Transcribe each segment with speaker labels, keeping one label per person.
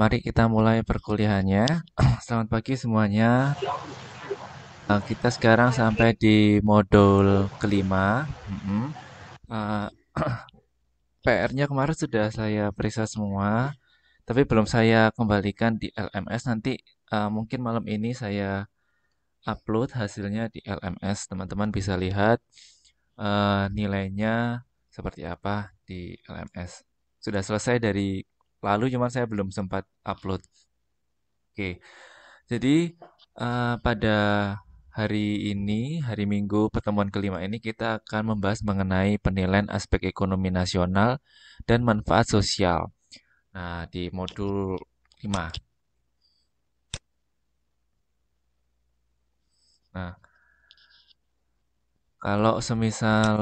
Speaker 1: mari kita mulai perkuliahannya. Selamat pagi semuanya. Kita sekarang sampai di modul kelima. Eh, PR-nya kemarin sudah saya periksa semua, tapi belum saya kembalikan di LMS. Nanti mungkin malam ini saya upload hasilnya di LMS. Teman-teman bisa lihat nilainya seperti apa di LMS. Sudah selesai dari lalu, cuman saya belum sempat upload. Oke, jadi pada hari ini, hari Minggu, pertemuan kelima ini kita akan membahas mengenai penilaian aspek ekonomi nasional dan manfaat sosial. Nah, di modul 5. Nah, kalau semisal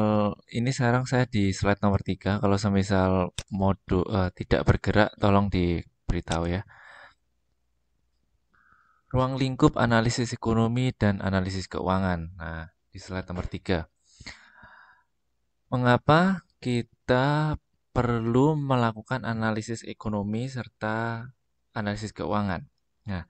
Speaker 1: ini sekarang saya di slide nomor 3. Kalau semisal modul tidak bergerak, tolong diberitahu ya. Ruang lingkup analisis ekonomi dan analisis keuangan. Nah, di slide nomor 3. Mengapa kita perlu melakukan analisis ekonomi serta analisis keuangan? Nah,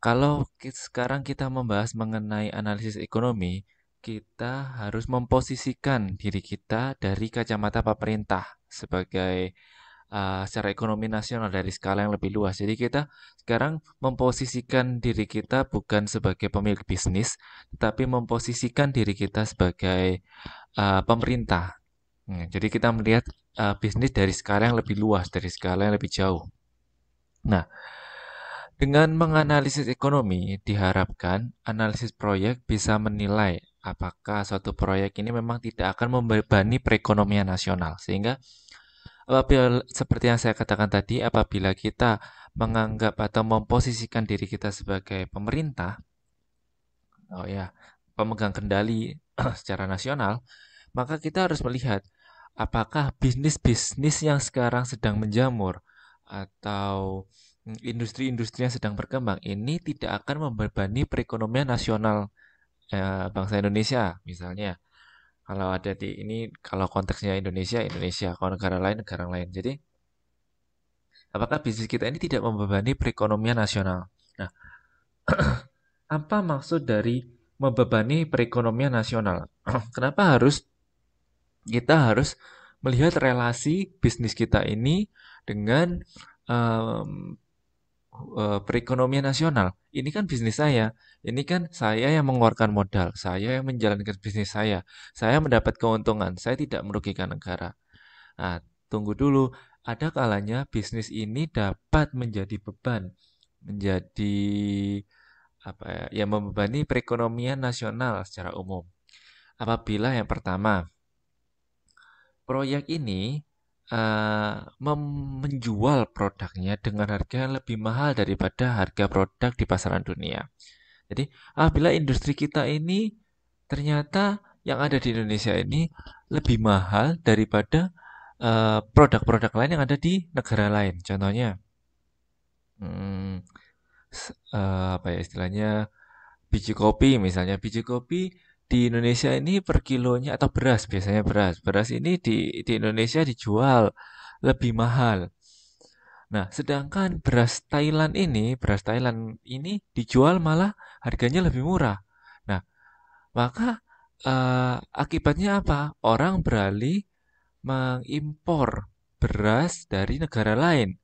Speaker 1: kalau sekarang kita membahas mengenai analisis ekonomi, kita harus memposisikan diri kita dari kacamata pemerintah sebagai secara ekonomi nasional dari skala yang lebih luas. Jadi kita sekarang memposisikan diri kita bukan sebagai pemilik bisnis, tetapi memposisikan diri kita sebagai pemerintah. Jadi kita melihat bisnis dari skala yang lebih luas, dari skala yang lebih jauh. Nah, dengan menganalisis ekonomi, diharapkan analisis proyek bisa menilai apakah suatu proyek ini memang tidak akan membebani perekonomian nasional. Sehingga apabila, seperti yang saya katakan tadi, apabila kita menganggap atau memposisikan diri kita sebagai pemerintah, oh ya, pemegang kendali secara nasional, maka kita harus melihat apakah bisnis-bisnis yang sekarang sedang menjamur atau industri-industri yang sedang berkembang ini tidak akan membebani perekonomian nasional bangsa Indonesia misalnya. Kalau ada di ini, kalau konteksnya Indonesia, Indonesia, kalau negara lain, negara lain. Jadi, apakah bisnis kita ini tidak membebani perekonomian nasional? Nah, apa maksud dari membebani perekonomian nasional? Kenapa kita harus melihat relasi bisnis kita ini dengan em, perekonomian nasional. Ini kan bisnis saya. Ini kan saya yang mengeluarkan modal, saya yang menjalankan bisnis saya. Saya mendapat keuntungan, saya tidak merugikan negara. Nah, tunggu dulu. Ada kalanya bisnis ini dapat menjadi beban, menjadi apa ya, yang membebani perekonomian nasional secara umum. Apabila yang pertama, proyek ini menjual produknya dengan harga yang lebih mahal daripada harga produk di pasaran dunia. Jadi, apabila industri kita ini ternyata yang ada di Indonesia ini lebih mahal daripada produk-produk lain yang ada di negara lain. Contohnya, hmm, apa ya istilahnya, biji kopi misalnya. Biji kopi di Indonesia ini per kilonya atau beras biasanya beras. Beras ini di Indonesia dijual lebih mahal. Nah, sedangkan beras Thailand ini dijual malah harganya lebih murah. Nah, maka akibatnya apa? Orang beralih mengimpor beras dari negara lain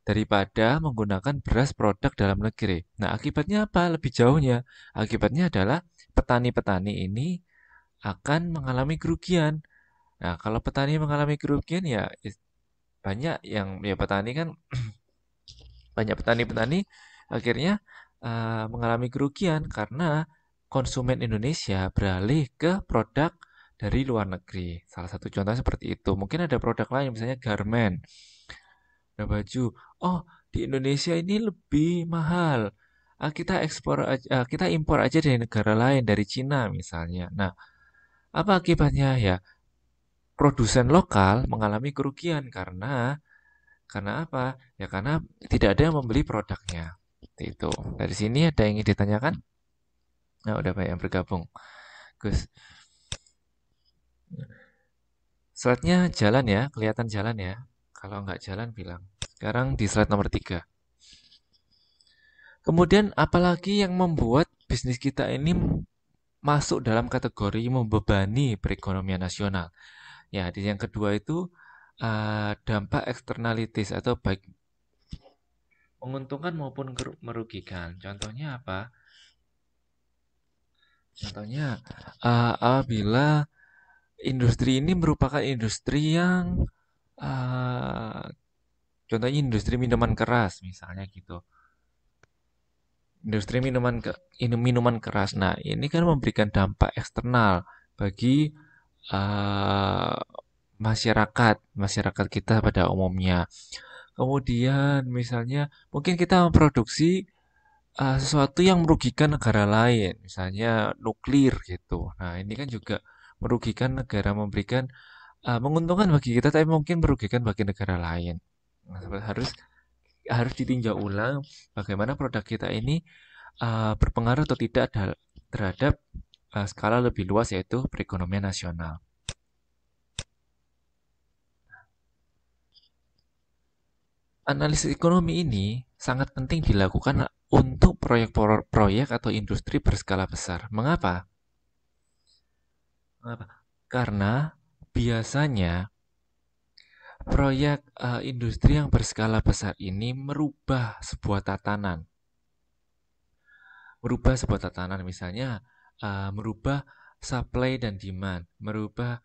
Speaker 1: daripada menggunakan beras produk dalam negeri. Nah, akibatnya apa? Lebih jauhnya. Akibatnya adalah petani-petani ini akan mengalami kerugian. Nah, kalau petani mengalami kerugian ya banyak yang ya petani kan banyak petani-petani akhirnya mengalami kerugian karena konsumen Indonesia beralih ke produk dari luar negeri. Salah satu contoh seperti itu. Mungkin ada produk lain misalnya garment, ada baju. Oh, di Indonesia ini lebih mahal. Kita impor aja dari negara lain, dari Cina misalnya. Nah, apa akibatnya ya? Produsen lokal mengalami kerugian karena apa? Ya karena tidak ada yang membeli produknya. Seperti itu. Dari sini ada yang ingin ditanyakan? Nah, udah banyak yang bergabung. Gus, slide-nya jalan ya, kelihatan jalan ya. Kalau nggak jalan bilang. Sekarang di slide nomor 3. Kemudian apalagi yang membuat bisnis kita ini masuk dalam kategori membebani perekonomian nasional? Ya, di yang kedua itu dampak externalities atau baik menguntungkan maupun merugikan. Contohnya apa? Contohnya apabila industri ini merupakan industri yang uh, contohnya industri minuman keras misalnya gitu. Industri minuman keras. Nah, ini kan memberikan dampak eksternal bagi uh, masyarakat kita pada umumnya. Kemudian misalnya mungkin kita memproduksi sesuatu yang merugikan negara lain, misalnya nuklir gitu. Nah, ini kan juga merugikan negara, menguntungkan bagi kita, tapi mungkin merugikan bagi negara lain. Nah, harus harus ditinjau ulang bagaimana produk kita ini berpengaruh atau tidak terhadap skala lebih luas yaitu perekonomian nasional. Analisis ekonomi ini sangat penting dilakukan untuk proyek-proyek atau industri berskala besar. Mengapa? Mengapa? Karena biasanya proyek industri yang berskala besar ini merubah sebuah tatanan misalnya merubah supply dan demand, merubah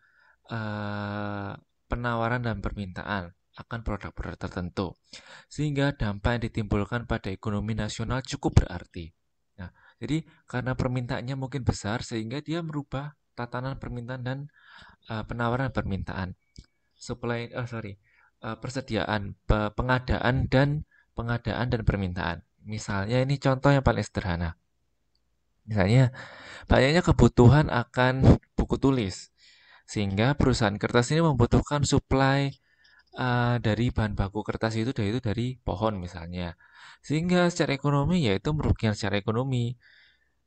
Speaker 1: uh, penawaran dan permintaan akan produk-produk tertentu, sehingga dampak yang ditimbulkan pada ekonomi nasional cukup berarti. Nah, jadi karena permintaannya mungkin besar, sehingga dia merubah tatanan permintaan dan penawaran permintaan, persediaan, pengadaan dan permintaan. Misalnya ini contoh yang paling sederhana. Misalnya, banyaknya kebutuhan akan buku tulis, sehingga perusahaan kertas ini membutuhkan suplai dari bahan baku kertas itu dari pohon misalnya. Sehingga secara ekonomi yaitu merugikan secara ekonomi.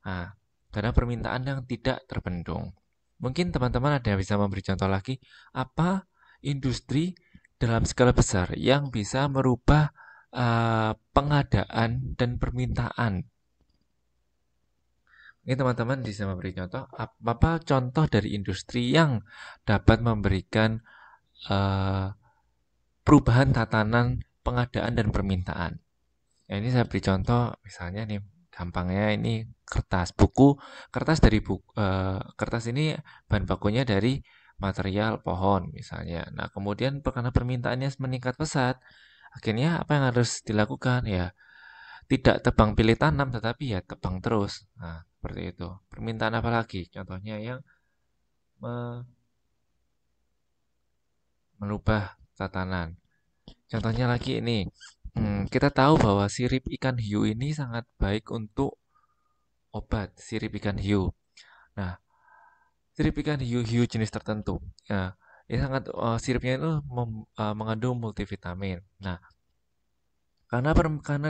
Speaker 1: Nah, karena permintaan yang tidak terbendung. Mungkin teman-teman ada yang bisa memberi contoh lagi apa industri dalam skala besar yang bisa merubah pengadaan dan permintaan. Ini teman-teman bisa memberi contoh apa contoh dari industri yang dapat memberikan uh, perubahan tatanan pengadaan dan permintaan. Ya, ini saya beri contoh misalnya nih gampangnya ini kertas dari kertas ini bahan bakunya dari material pohon misalnya. Nah, kemudian karena permintaannya meningkat pesat, akhirnya apa yang harus dilakukan ya tidak tebang pilih tanam tetapi ya tebang terus. Nah, seperti itu. Permintaan apa lagi? Contohnya yang merubah tatanan. Contohnya lagi ini, kita tahu bahwa sirip ikan hiu ini sangat baik untuk obat, sirip ikan hiu. Nah, sirip ikan hiu jenis tertentu. Nah, ini siripnya itu mengandung multivitamin. Nah, karena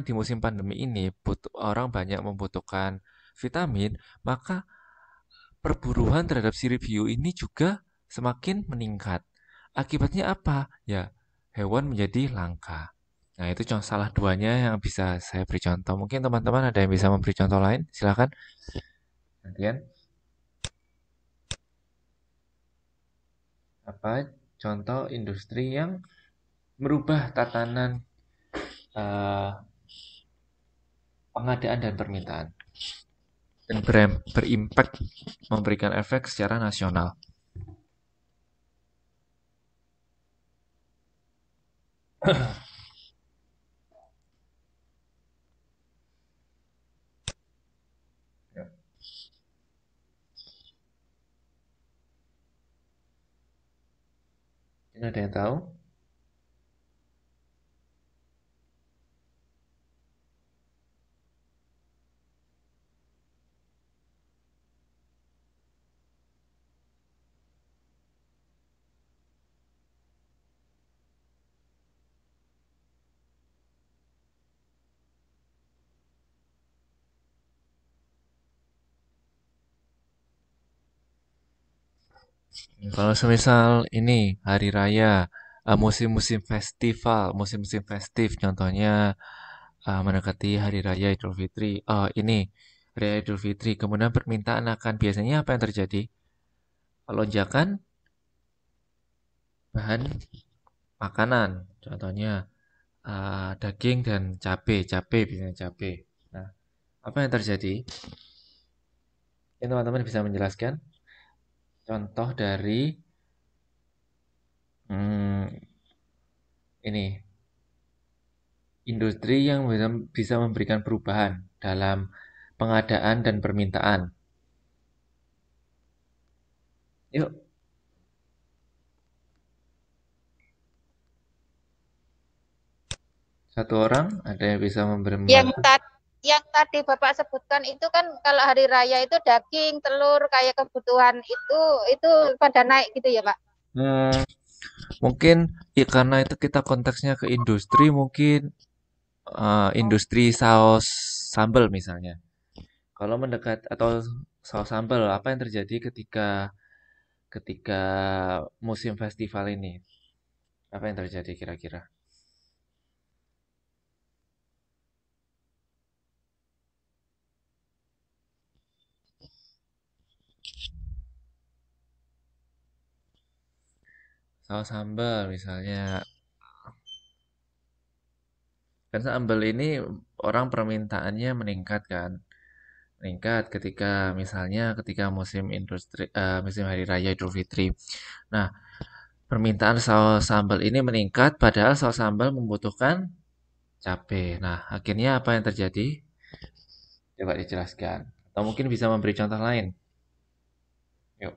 Speaker 1: di musim pandemi ini orang banyak membutuhkan vitamin, maka perburuan terhadap sirip hiu ini juga semakin meningkat. Akibatnya apa? Ya, hewan menjadi langka. Nah, itu salah duanya yang bisa saya beri contoh. Mungkin teman-teman ada yang bisa memberi contoh lain? Silakan. Gantian. Apa contoh industri yang merubah tatanan eh, pengadaan dan permintaan dan berimpact memberikan efek secara nasional. Ya. Ini ada yang tahu? Kalau semisal ini hari raya musim-musim festival, musim-musim festif, contohnya mendekati Hari Raya Idul Fitri. Oh, ini Hari Raya Idul Fitri, kemudian permintaan akan biasanya apa yang terjadi? Lonjakan bahan makanan, contohnya daging dan cabai biasanya cabai. Nah, apa yang terjadi? Ini teman-teman bisa menjelaskan contoh dari hmm, ini industri yang bisa memberikan perubahan dalam pengadaan dan permintaan. Yuk, satu orang ada yang bisa memberi
Speaker 2: Yang
Speaker 1: membantu.
Speaker 2: tadi yang tadi Bapak sebutkan itu kan kalau hari raya itu daging, telur kayak kebutuhan itu pada naik gitu ya, Pak.
Speaker 1: Hmm, mungkin ya karena itu kita konteksnya ke industri, mungkin
Speaker 2: Oh,
Speaker 1: industri saus sambal misalnya. Kalau mendekat atau saus sambal, apa yang terjadi ketika ketika musim festival ini? Apa yang terjadi kira-kira? Saus sambal misalnya. Kan sambal ini orang permintaannya meningkat kan? Meningkat ketika misalnya ketika musim hari raya Idul Fitri. Nah, permintaan saus sambal ini meningkat padahal saus sambal membutuhkan cabai. Nah, akhirnya apa yang terjadi? Coba dijelaskan. Atau mungkin bisa memberi contoh lain. Yuk,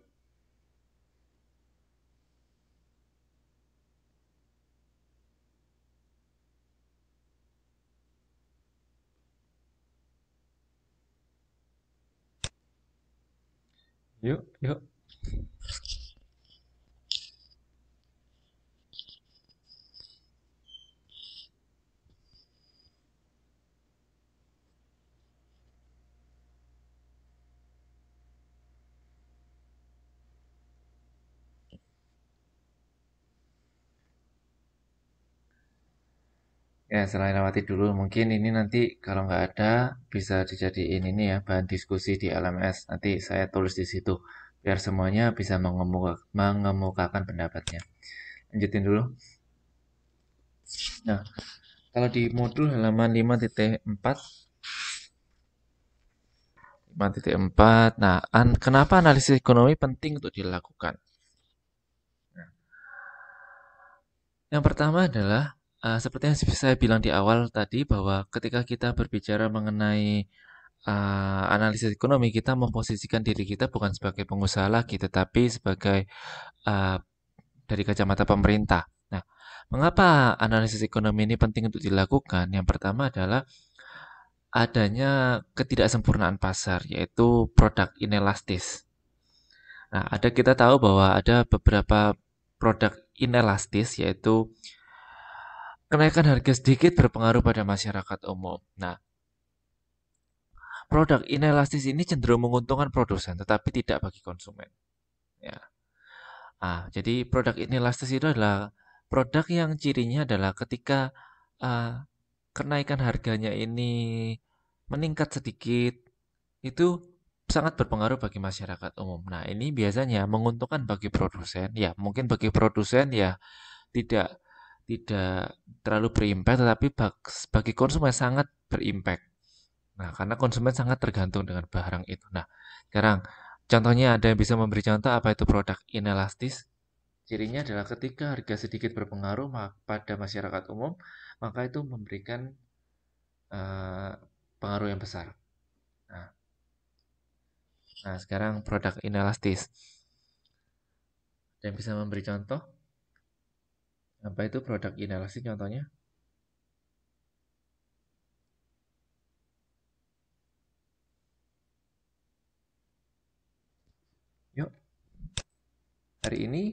Speaker 1: yuk, yuk. Ya, selain lewati dulu, mungkin ini nanti kalau nggak ada bisa dijadiin ini ya bahan diskusi di LMS. Nanti saya tulis di situ biar semuanya bisa mengemukakan pendapatnya. Lanjutin dulu. Nah, kalau di modul halaman 5.4, nah kenapa analisis ekonomi penting untuk dilakukan? Nah, yang pertama adalah seperti yang saya bilang di awal tadi bahwa ketika kita berbicara mengenai analisis ekonomi, kita memposisikan diri kita bukan sebagai pengusaha lagi, tetapi sebagai uh, dari kacamata pemerintah. Nah, mengapa analisis ekonomi ini penting untuk dilakukan? Yang pertama adalah adanya ketidaksempurnaan pasar, yaitu produk inelastis. Nah, kita tahu bahwa ada beberapa produk inelastis, yaitu kenaikan harga sedikit berpengaruh pada masyarakat umum. Nah, produk inelastis ini cenderung menguntungkan produsen, tetapi tidak bagi konsumen. Ya. Jadi produk inelastis itu adalah produk yang cirinya adalah ketika uh, kenaikan harganya ini meningkat sedikit, itu sangat berpengaruh bagi masyarakat umum. Nah, ini biasanya menguntungkan bagi produsen. Ya, mungkin bagi produsen ya tidak tidak terlalu berimpact, tetapi bagi konsumen sangat berimpact. Nah, karena konsumen sangat tergantung dengan barang itu. Nah, sekarang contohnya ada yang bisa memberi contoh apa itu produk inelastis? Cirinya adalah ketika harga sedikit berpengaruh pada masyarakat umum, maka itu memberikan eh, pengaruh yang besar. Nah, sekarang produk inelastis. Ada yang bisa memberi contoh? Apa itu produk inelastis contohnya? Yuk, hari ini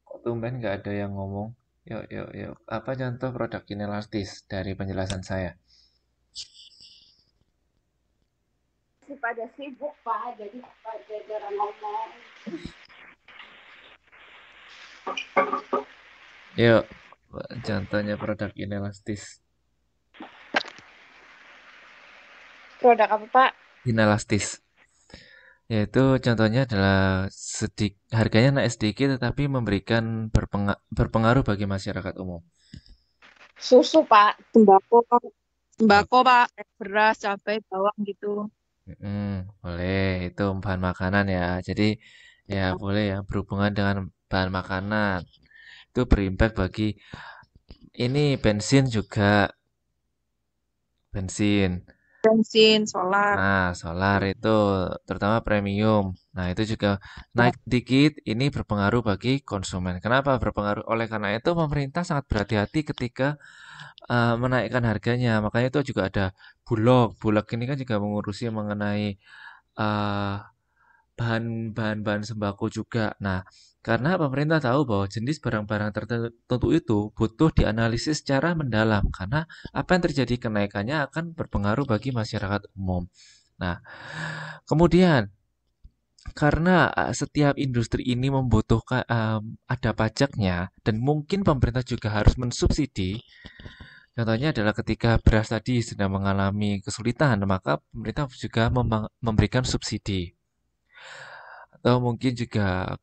Speaker 1: kok tumben nggak ada yang ngomong? Yuk, yuk, yuk. Apa contoh produk inelastis dari penjelasan saya?
Speaker 3: pada sibuk Pak, jadi pada jarang ngomong.
Speaker 1: Yuk, contohnya produk inelastis.
Speaker 2: Produk apa Pak?
Speaker 1: Inelastis. Yaitu contohnya adalah harganya naik sedikit tetapi memberikan berpengaruh bagi masyarakat umum.
Speaker 2: Susu Pak.
Speaker 3: Sembako,
Speaker 1: Oh,
Speaker 3: sembako Pak, beras, cabai, bawang gitu.
Speaker 1: boleh, itu bahan makanan ya. Jadi ya boleh ya berhubungan dengan bahan makanan. Itu berimpact bagi ini bensin juga bensin.
Speaker 3: Bensin, solar.
Speaker 1: Nah, solar itu terutama premium. Nah, itu juga naik dikit, ini berpengaruh bagi konsumen. Kenapa berpengaruh? Oleh karena itu pemerintah sangat berhati-hati ketika menaikkan harganya. Makanya itu juga ada Bulog. Bulog ini kan juga mengurusi mengenai eh, bahan-bahan sembako juga. Nah, karena pemerintah tahu bahwa jenis barang-barang tertentu itu butuh dianalisis secara mendalam karena apa yang terjadi kenaikannya akan berpengaruh bagi masyarakat umum. Nah, kemudian karena setiap industri ini membutuhkan ada pajaknya dan mungkin pemerintah juga harus mensubsidi. Contohnya adalah ketika beras tadi sedang mengalami kesulitan, maka pemerintah juga memberikan subsidi. Atau mungkin juga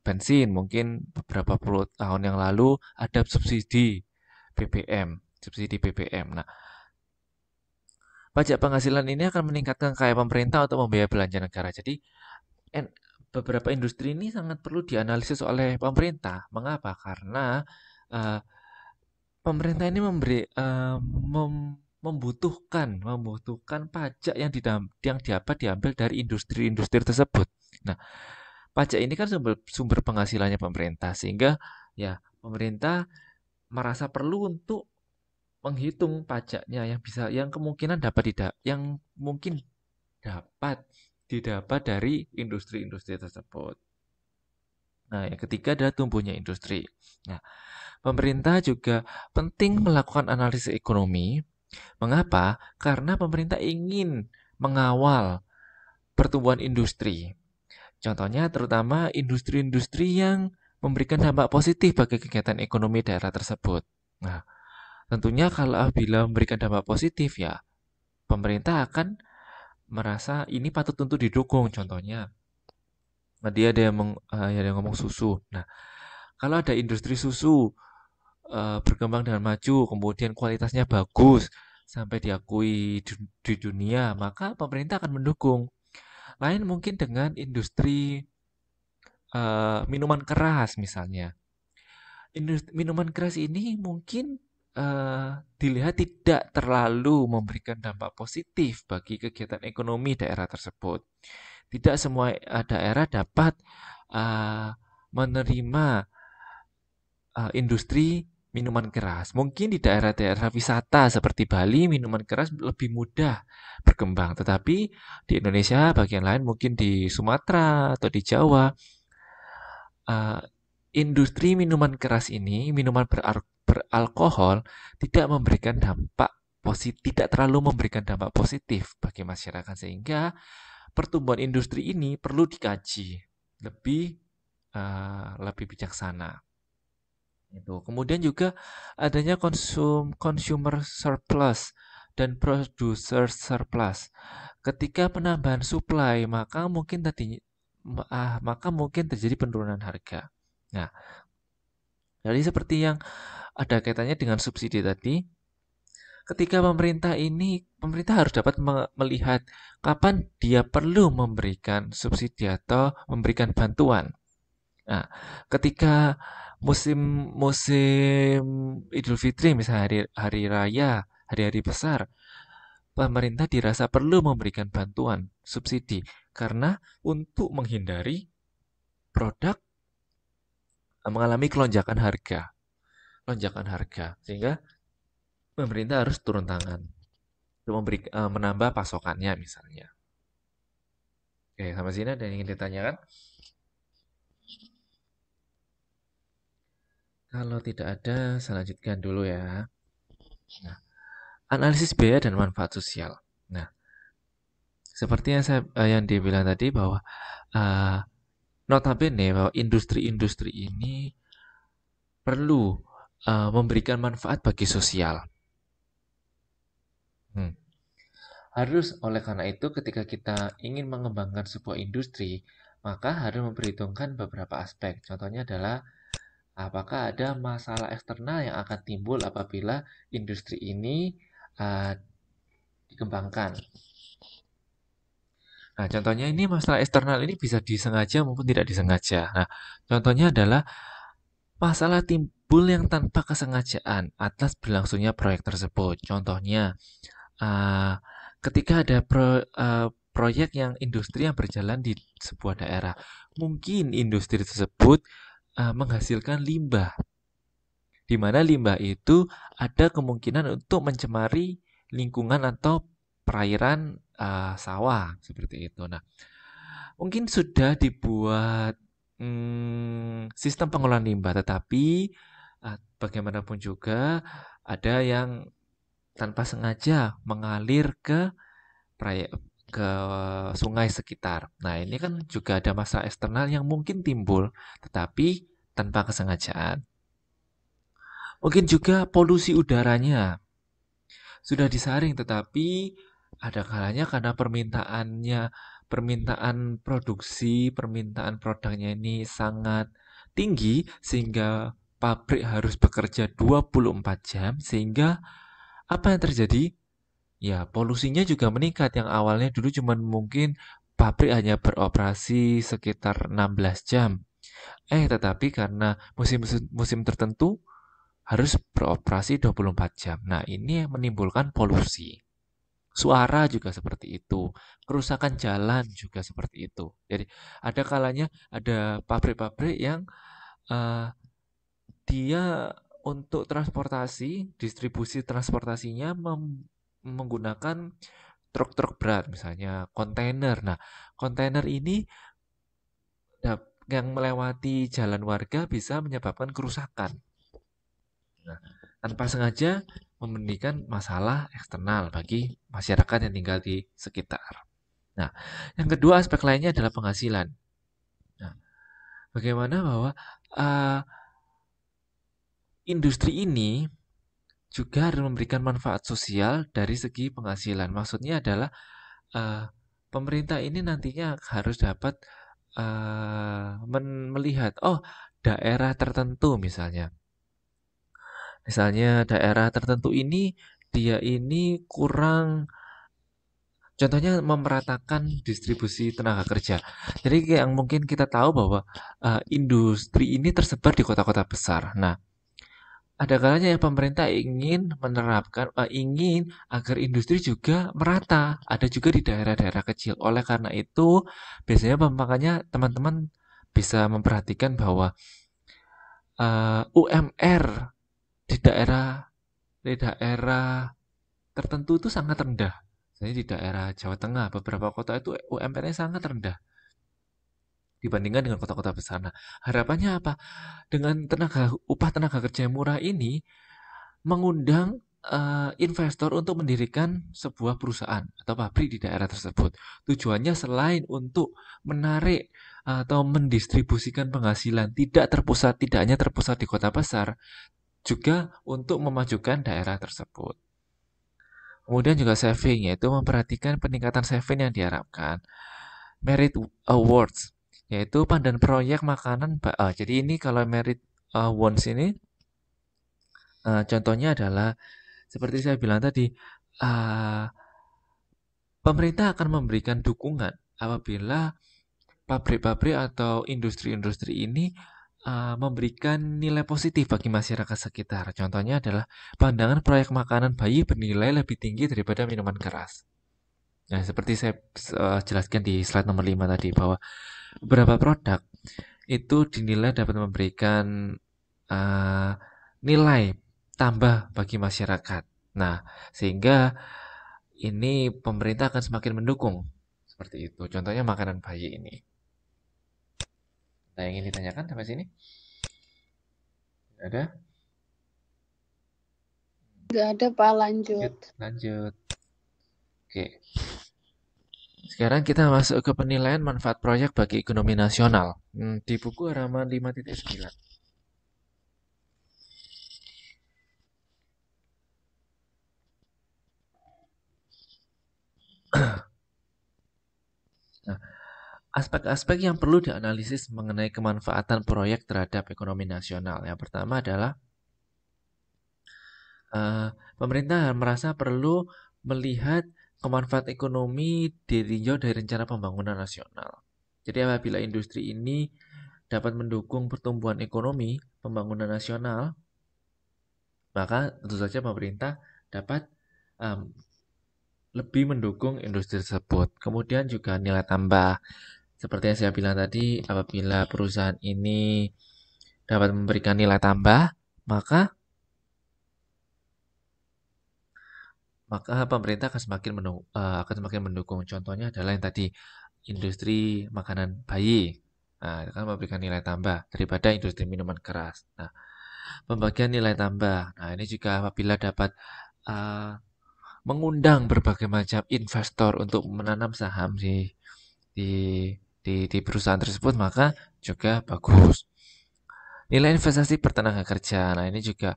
Speaker 1: bensin, mungkin beberapa puluh tahun yang lalu ada subsidi BBM, subsidi BBM. Nah, pajak penghasilan ini akan meningkatkan kaya pemerintah untuk membiayai belanja negara. Jadi, beberapa industri ini sangat perlu dianalisis oleh pemerintah. Mengapa? Karena uh, pemerintah ini membutuhkan pajak yang dapat diambil dari industri-industri tersebut. Nah, pajak ini kan sumber penghasilannya pemerintah sehingga ya pemerintah merasa perlu untuk menghitung pajaknya yang kemungkinan yang mungkin dapat didapat dari industri-industri tersebut. Nah, yang ketiga adalah tumbuhnya industri. Nah, pemerintah juga penting melakukan analisis ekonomi. Mengapa? Karena pemerintah ingin mengawal pertumbuhan industri. Contohnya terutama industri-industri yang memberikan dampak positif bagi kegiatan ekonomi daerah tersebut. Nah, tentunya kalau bila memberikan dampak positif ya, pemerintah akan merasa ini patut untuk didukung. Contohnya, dia ada yang ngomong susu. Nah, kalau ada industri susu berkembang dengan maju, kemudian kualitasnya bagus sampai diakui di dunia, maka pemerintah akan mendukung. Lain mungkin dengan industri minuman keras misalnya. Minuman keras ini mungkin dilihat tidak terlalu memberikan dampak positif bagi kegiatan ekonomi daerah tersebut. Tidak semua daerah dapat menerima industri minuman keras. Mungkin di daerah-daerah wisata seperti Bali, minuman keras lebih mudah berkembang. Tetapi di Indonesia, bagian lain mungkin di Sumatera atau di Jawa, uh, industri minuman keras ini, minuman beralkohol, tidak memberikan dampak positif, tidak terlalu memberikan dampak positif bagi masyarakat. Sehingga pertumbuhan industri ini perlu dikaji lebih lebih bijaksana. Itu. Kemudian juga adanya consumer surplus dan producer surplus. Ketika penambahan supply, maka mungkin terjadi penurunan harga. Nah, jadi seperti yang ada kaitannya dengan subsidi tadi, ketika pemerintah harus dapat melihat kapan dia perlu memberikan subsidi atau memberikan bantuan. Nah, ketika musim musim Idul Fitri misalnya hari raya, hari-hari besar, pemerintah dirasa perlu memberikan bantuan subsidi karena untuk menghindari produk mengalami lonjakan harga sehingga pemerintah harus turun tangan untuk menambah pasokannya misalnya. Oke, sampai sini ada yang ingin ditanyakan? Kalau tidak ada, saya lanjutkan dulu ya. Nah, analisis biaya dan manfaat sosial. Nah, Seperti yang dia bilang tadi bahwa uh, notabene bahwa industri-industri ini perlu memberikan manfaat bagi sosial. Hmm. Harus oleh karena itu ketika kita ingin mengembangkan sebuah industri, maka harus memperhitungkan beberapa aspek. Contohnya adalah apakah ada masalah eksternal yang akan timbul apabila industri ini uh, dikembangkan. Nah, contohnya ini masalah eksternal ini bisa disengaja maupun tidak disengaja. Nah, contohnya adalah masalah timbul yang tanpa kesengajaan atas berlangsungnya proyek tersebut. Contohnya, uh, ketika ada proyek yang industri yang berjalan di sebuah daerah, mungkin industri tersebut menghasilkan limbah, di mana limbah itu ada kemungkinan untuk mencemari lingkungan atau perairan sawah seperti itu. Nah, mungkin sudah dibuat sistem pengolahan limbah, tetapi bagaimanapun juga ada yang tanpa sengaja mengalir ke sungai sekitar. Nah, ini kan juga ada masalah eksternal yang mungkin timbul, tetapi tanpa kesengajaan. Mungkin juga polusi udaranya sudah disaring, tetapi ada kalanya karena permintaan produksi, permintaan produknya ini sangat tinggi sehingga pabrik harus bekerja 24 jam sehingga apa yang terjadi? Ya, polusinya juga meningkat yang awalnya dulu cuma mungkin pabrik hanya beroperasi sekitar 16 jam. Tetapi karena musim tertentu harus beroperasi 24 jam. Nah, ini yang menimbulkan polusi. Suara juga seperti itu. Kerusakan jalan juga seperti itu. Jadi, ada kalanya ada pabrik-pabrik yang eh, dia untuk transportasi, distribusi transportasinya menggunakan truk-truk berat, misalnya kontainer. Nah, kontainer ini yang melewati jalan warga bisa menyebabkan kerusakan. Nah, tanpa sengaja memberikan masalah eksternal bagi masyarakat yang tinggal di sekitar. Nah, yang kedua aspek lainnya adalah penghasilan. Nah, bagaimana bahwa uh, industri ini juga harus memberikan manfaat sosial dari segi penghasilan. Maksudnya adalah uh, pemerintah ini nantinya harus dapat melihat, oh daerah tertentu misalnya daerah tertentu ini dia ini kurang, contohnya memeratakan distribusi tenaga kerja. Jadi yang mungkin kita tahu bahwa industri ini tersebar di kota-kota besar. Nah, ada kalanya ya pemerintah ingin agar industri juga merata, ada juga di daerah-daerah kecil. Oleh karena itu, biasanya makanya teman-teman bisa memperhatikan bahwa UMR di daerah tertentu itu sangat rendah. Misalnya di daerah Jawa Tengah, beberapa kota itu UMR-nya sangat rendah dibandingkan dengan kota-kota besar. Nah, harapannya apa? Dengan upah tenaga kerja yang murah ini, mengundang investor untuk mendirikan sebuah perusahaan atau pabrik di daerah tersebut. Tujuannya selain untuk menarik atau mendistribusikan penghasilan tidak hanya terpusat di kota besar, juga untuk memajukan daerah tersebut. Kemudian juga saving, yaitu memperhatikan peningkatan saving yang diharapkan. Merit Awards, yaitu pandan proyek makanan. Jadi ini kalau Merit Awards ini contohnya adalah seperti saya bilang tadi, uh, pemerintah akan memberikan dukungan apabila pabrik-pabrik atau industri-industri ini memberikan nilai positif bagi masyarakat sekitar. Contohnya adalah pandangan proyek makanan bayi bernilai lebih tinggi daripada minuman keras. Nah, seperti saya jelaskan di slide nomor 5 tadi, bahwa beberapa produk itu dinilai dapat memberikan nilai tambah bagi masyarakat. Nah, sehingga ini pemerintah akan semakin mendukung. Seperti itu. Contohnya makanan bayi ini. Nah, yang ingin ditanyakan sampai sini? Ada?
Speaker 3: Nggak ada, Pak. Lanjut.
Speaker 1: Lanjut. Oke. Sekarang kita masuk ke penilaian manfaat proyek bagi ekonomi nasional. Di buku halaman 5.9. Nah, aspek-aspek yang perlu dianalisis mengenai kemanfaatan proyek terhadap ekonomi nasional. Yang pertama adalah pemerintah merasa perlu melihat kemanfaat ekonomi ditinjau dari rencana pembangunan nasional. Jadi apabila industri ini dapat mendukung pertumbuhan ekonomi pembangunan nasional, maka tentu saja pemerintah dapat um, lebih mendukung industri tersebut. Kemudian juga nilai tambah. Seperti yang saya bilang tadi, apabila perusahaan ini dapat memberikan nilai tambah, maka pemerintah akan semakin mendukung. Contohnya adalah yang tadi industri makanan bayi. Nah, itu kan memberikan nilai tambah daripada industri minuman keras. Nah, pembagian nilai tambah. Nah, ini juga apabila dapat uh, mengundang berbagai macam investor untuk menanam saham di di perusahaan tersebut, maka juga bagus. Nilai investasi per tenaga kerja. Nah, ini juga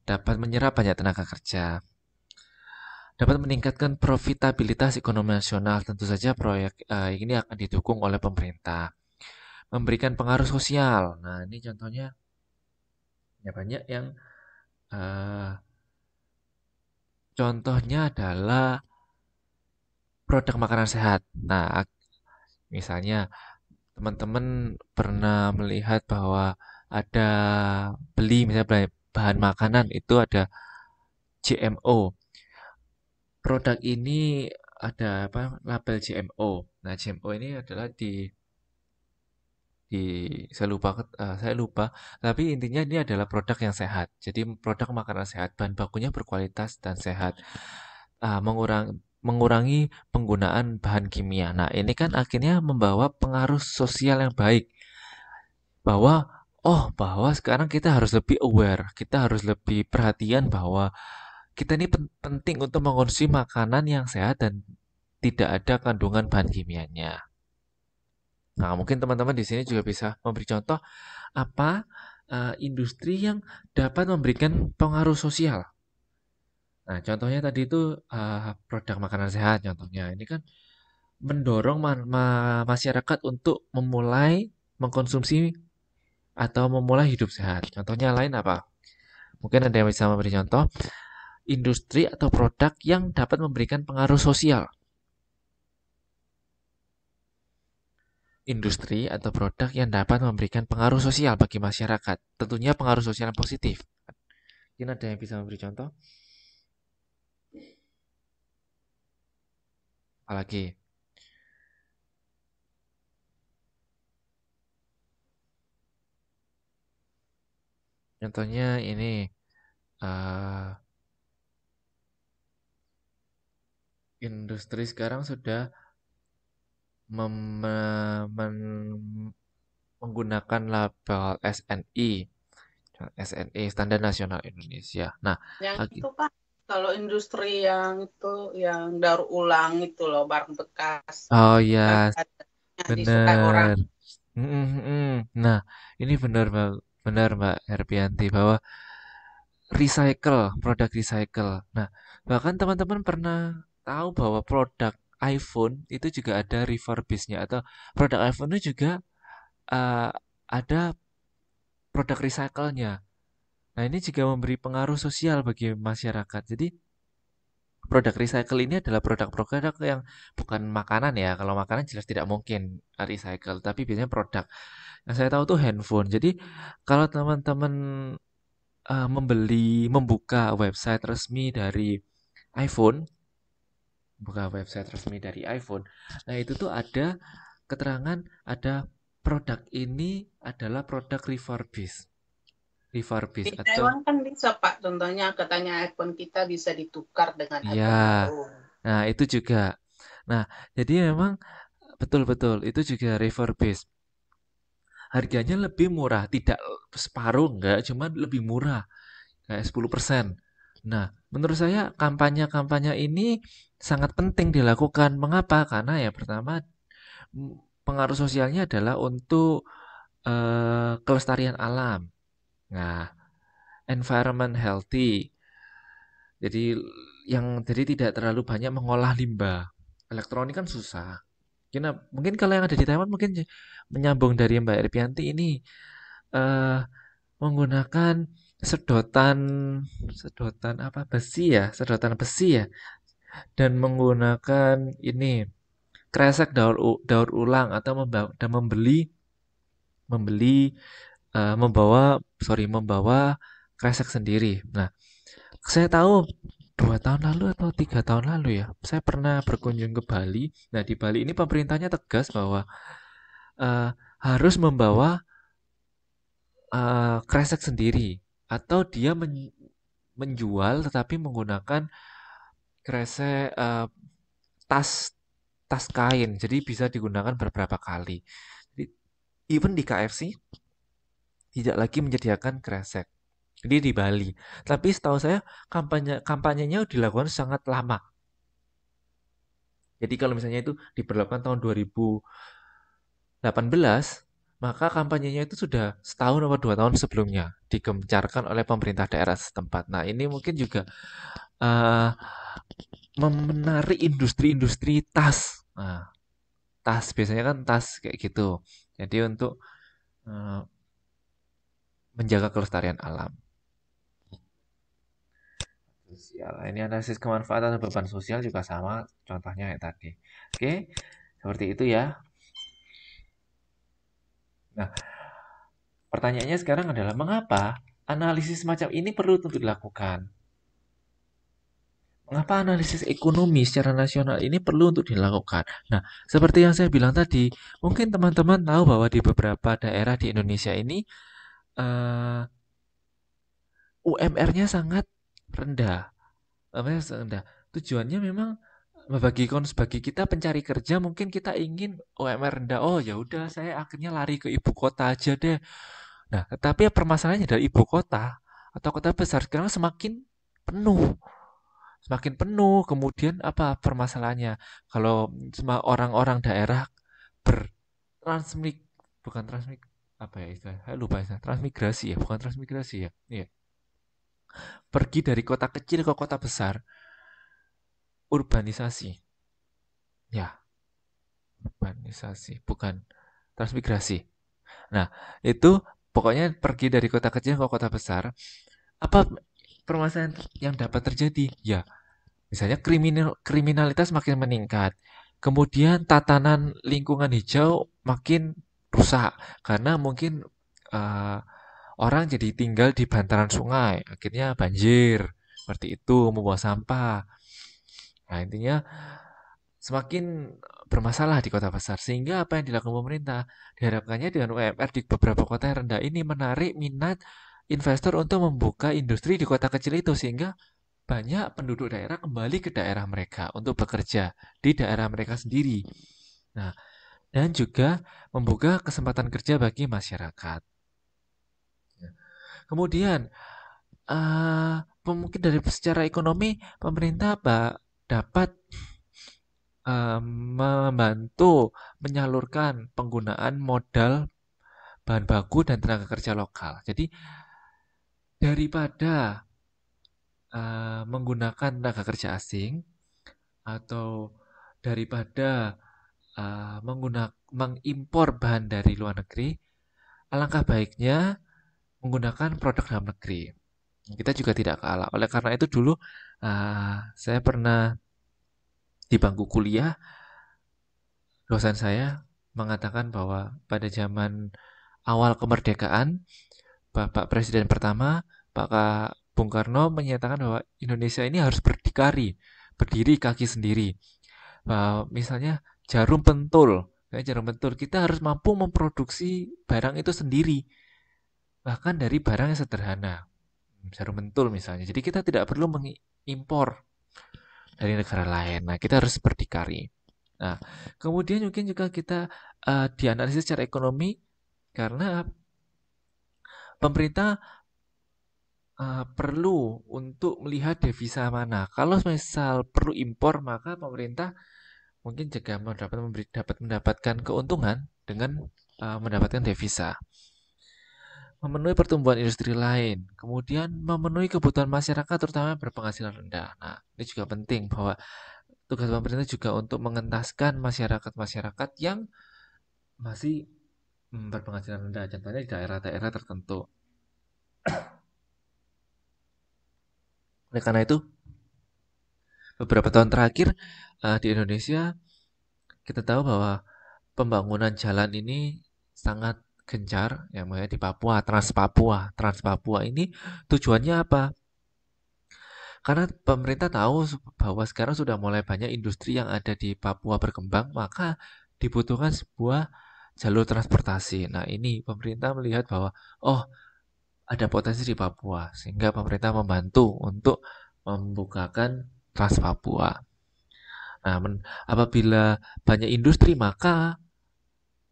Speaker 1: dapat menyerap banyak tenaga kerja. Dapat meningkatkan profitabilitas ekonomi nasional. Tentu saja proyek ini akan didukung oleh pemerintah. Memberikan pengaruh sosial. Nah, ini contohnya ya banyak yang contohnya adalah produk makanan sehat. Nah, misalnya teman-teman pernah melihat bahwa ada misalnya bahan makanan itu ada GMO. Produk ini ada label GMO. Nah, GMO ini adalah di saya lupa, tapi intinya ini adalah produk yang sehat. Jadi produk makanan sehat, bahan bakunya berkualitas dan sehat. Mengurangi penggunaan bahan kimia. Nah, ini kan akhirnya membawa pengaruh sosial yang baik bahwa bahwa sekarang kita harus lebih aware, kita harus lebih perhatian bahwa kita ini penting untuk mengonsumsi makanan yang sehat dan tidak ada kandungan bahan kimianya. Nah, mungkin teman-teman di sini juga bisa memberi contoh apa industri yang dapat memberikan pengaruh sosial. Nah, contohnya tadi itu produk makanan sehat contohnya. Ini kan mendorong masyarakat untuk memulai mengkonsumsi atau memulai hidup sehat. Contohnya lain apa? Mungkin ada yang bisa memberi contoh industri atau produk yang dapat memberikan pengaruh sosial. Industri atau produk yang dapat memberikan pengaruh sosial bagi masyarakat. Tentunya pengaruh sosial yang positif. Mungkin ada yang bisa memberi contoh? Apalagi? Contohnya ini industri sekarang sudah menggunakan label SNI Standar Nasional Indonesia. Nah,
Speaker 4: yang itu kan kalau industri yang itu yang daur ulang itu loh, barang bekas.
Speaker 1: Oh ya,
Speaker 4: disukai orang.
Speaker 1: benar. Nah, ini benar Mbak Herbianti bahwa produk recycle. Nah, bahkan teman-teman pernah tahu bahwa produk iPhone itu juga ada refurbish-nya atau produk iPhone itu juga ada produk recycle-nya. Nah, ini juga memberi pengaruh sosial bagi masyarakat. Jadi, produk recycle ini adalah produk-produk yang bukan makanan ya. Kalau makanan jelas tidak mungkin recycle, tapi biasanya produk. Yang saya tahu tuh handphone. Jadi, kalau teman-teman membuka website resmi dari iPhone, nah itu tuh ada keterangan ada produk ini adalah produk refurbish
Speaker 4: Di
Speaker 1: atau
Speaker 4: Taiwan kan bisa Pak, contohnya katanya iPhone kita bisa ditukar dengan iPhone
Speaker 1: ya.
Speaker 4: baru.
Speaker 1: Nah, itu juga. Nah, jadi memang betul-betul itu juga refurbish. Harganya lebih murah, tidak separuh enggak, cuma lebih murah. Kayak 10%. Nah, menurut saya kampanye-kampanye ini sangat penting dilakukan. Mengapa? Karena ya pertama pengaruh sosialnya adalah untuk kelestarian alam. Nah, environment healthy. Jadi tidak terlalu banyak mengolah limbah. Elektronik kan susah. Mungkin kalau yang ada di Taiwan mungkin menyambung dari Mbak Erpianti ini eh menggunakan sedotan sedotan apa besi ya, sedotan besi ya, dan menggunakan ini kresek daur ulang atau dan membeli membawa kresek sendiri. Nah, saya tahu 2 tahun lalu atau 3 tahun lalu ya, saya pernah berkunjung ke Bali. Nah, di Bali ini pemerintahnya tegas bahwa eh, harus membawa kresek sendiri atau dia menjual tetapi menggunakan kresek tas tas kain. Jadi bisa digunakan beberapa kali. Jadi even di KFC tidak lagi menyediakan kresek. Jadi di Bali. Tapi setahu saya kampanyenya dilakukan sangat lama. Jadi kalau misalnya itu diberlakukan tahun 2018, maka kampanyenya itu sudah setahun atau 2 tahun sebelumnya digencarkan oleh pemerintah daerah setempat. Nah, ini mungkin juga uh, menarik industri-industri tas. Nah, tas biasanya kan tas kayak gitu. Jadi untuk uh, menjaga kelestarian alam. Sosial. Ini analisis kemanfaatan dan beban sosial juga sama contohnya kayak tadi. Oke, seperti itu ya. Nah, pertanyaannya sekarang adalah mengapa analisis semacam ini perlu untuk dilakukan? Mengapa analisis ekonomi secara nasional ini perlu untuk dilakukan? Nah, seperti yang saya bilang tadi, mungkin teman-teman tahu bahwa di beberapa daerah di Indonesia ini UMR-nya sangat rendah. Rendah. Tujuannya memang bagi kita pencari kerja mungkin kita ingin UMR rendah. Oh ya udah saya akhirnya lari ke ibu kota aja deh. Nah, tetapi permasalahannya dari ibu kota atau kota besar sekarang semakin penuh. Semakin penuh, kemudian apa permasalahannya? Kalau orang-orang daerah bertransmig bukan transmig apa ya istilah? Saya lupa istilah. Transmigrasi ya, bukan transmigrasi ya. Iya. Pergi dari kota kecil ke kota besar, urbanisasi. Ya, urbanisasi, bukan transmigrasi. Nah, itu pokoknya pergi dari kota kecil ke kota besar. Apa permasalahan yang dapat terjadi? Ya, misalnya kriminalitas makin meningkat. Kemudian tatanan lingkungan hijau makin rusak karena mungkin uh, orang jadi tinggal di bantaran sungai, akhirnya banjir. Seperti itu, membawa sampah. Nah, intinya semakin bermasalah di kota besar. Sehingga apa yang dilakukan pemerintah? Diharapkannya dengan UMR di beberapa kota yang rendah ini menarik minat investor untuk membuka industri di kota kecil itu. Sehingga banyak penduduk daerah kembali ke daerah mereka untuk bekerja di daerah mereka sendiri. Nah, dan juga membuka kesempatan kerja bagi masyarakat. Kemudian, mungkin dari secara ekonomi, pemerintah dapat membantu menyalurkan penggunaan modal bahan baku dan tenaga kerja lokal. Jadi daripada menggunakan tenaga kerja asing atau daripada mengimpor bahan dari luar negeri, alangkah baiknya menggunakan produk dalam negeri. Kita juga tidak kalah. Oleh karena itu dulu saya pernah di bangku kuliah, dosen saya mengatakan bahwa pada zaman awal kemerdekaan, Bapak Presiden pertama, Pak Bung Karno menyatakan bahwa Indonesia ini harus berdiri kaki sendiri. Misalnya jarum pentul, kita harus mampu memproduksi barang itu sendiri, bahkan dari barang yang sederhana, jarum pentul misalnya. Jadi kita tidak perlu mengimpor dari negara lain. Nah, kita harus berdikari. Nah, kemudian mungkin juga kita dianalisis secara ekonomi karena pemerintah perlu untuk melihat devisa mana. Kalau misal perlu impor, maka pemerintah mungkin juga dapat mendapatkan keuntungan dengan mendapatkan devisa. Memenuhi pertumbuhan industri lain, kemudian memenuhi kebutuhan masyarakat terutama berpenghasilan rendah. Nah, ini juga penting bahwa tugas pemerintah juga untuk mengentaskan masyarakat-masyarakat yang masih berpenghasilan rendah, contohnya di daerah-daerah tertentu. Oleh karena itu, beberapa tahun terakhir di Indonesia kita tahu bahwa pembangunan jalan ini sangat gencar, ya mulai di Papua, Trans Papua ini tujuannya apa? Karena pemerintah tahu bahwa sekarang sudah mulai banyak industri yang ada di Papua berkembang, maka dibutuhkan sebuah jalur transportasi. Nah, ini pemerintah melihat bahwa oh, ada potensi di Papua, sehingga pemerintah membantu untuk membukakan Trans Papua. Nah, apabila banyak industri, maka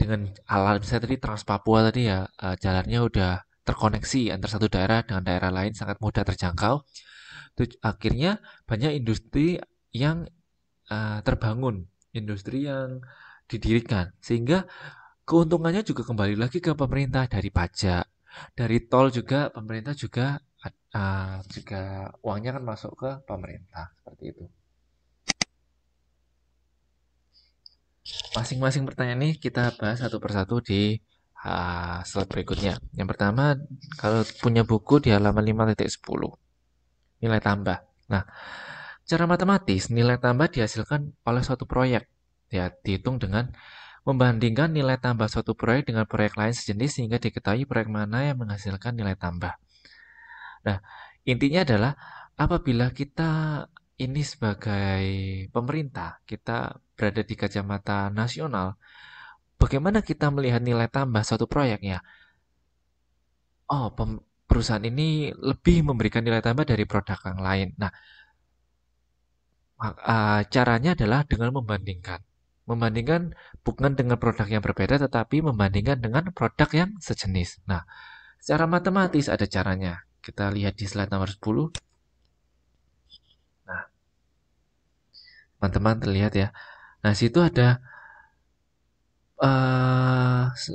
Speaker 1: dengan alat misalnya tadi Trans Papua tadi ya, jalannya udah terkoneksi antara satu daerah dengan daerah lain, sangat mudah terjangkau. Akhirnya banyak industri yang terbangun, industri yang didirikan, sehingga keuntungannya juga kembali lagi ke pemerintah dari pajak, dari tol juga pemerintah juga uangnya kan masuk ke pemerintah seperti itu. Masing-masing pertanyaan ini kita bahas satu persatu di slide berikutnya. Yang pertama, kalau punya buku di halaman 5.10, nilai tambah. Nah, secara matematis, nilai tambah dihasilkan oleh suatu proyek. Ya, dihitung dengan membandingkan nilai tambah suatu proyek dengan proyek lain sejenis sehingga diketahui proyek mana yang menghasilkan nilai tambah. Nah, intinya adalah apabila kita ini sebagai pemerintah, kita berada di kacamata nasional, bagaimana kita melihat nilai tambah suatu proyek ya? Oh, perusahaan ini lebih memberikan nilai tambah dari produk yang lain. Nah, caranya adalah dengan membandingkan. Membandingkan bukan dengan produk yang berbeda, tetapi membandingkan dengan produk yang sejenis. Nah, secara matematis ada caranya. Kita lihat di slide nomor 10. Nah, teman-teman terlihat ya. Nah, situ ada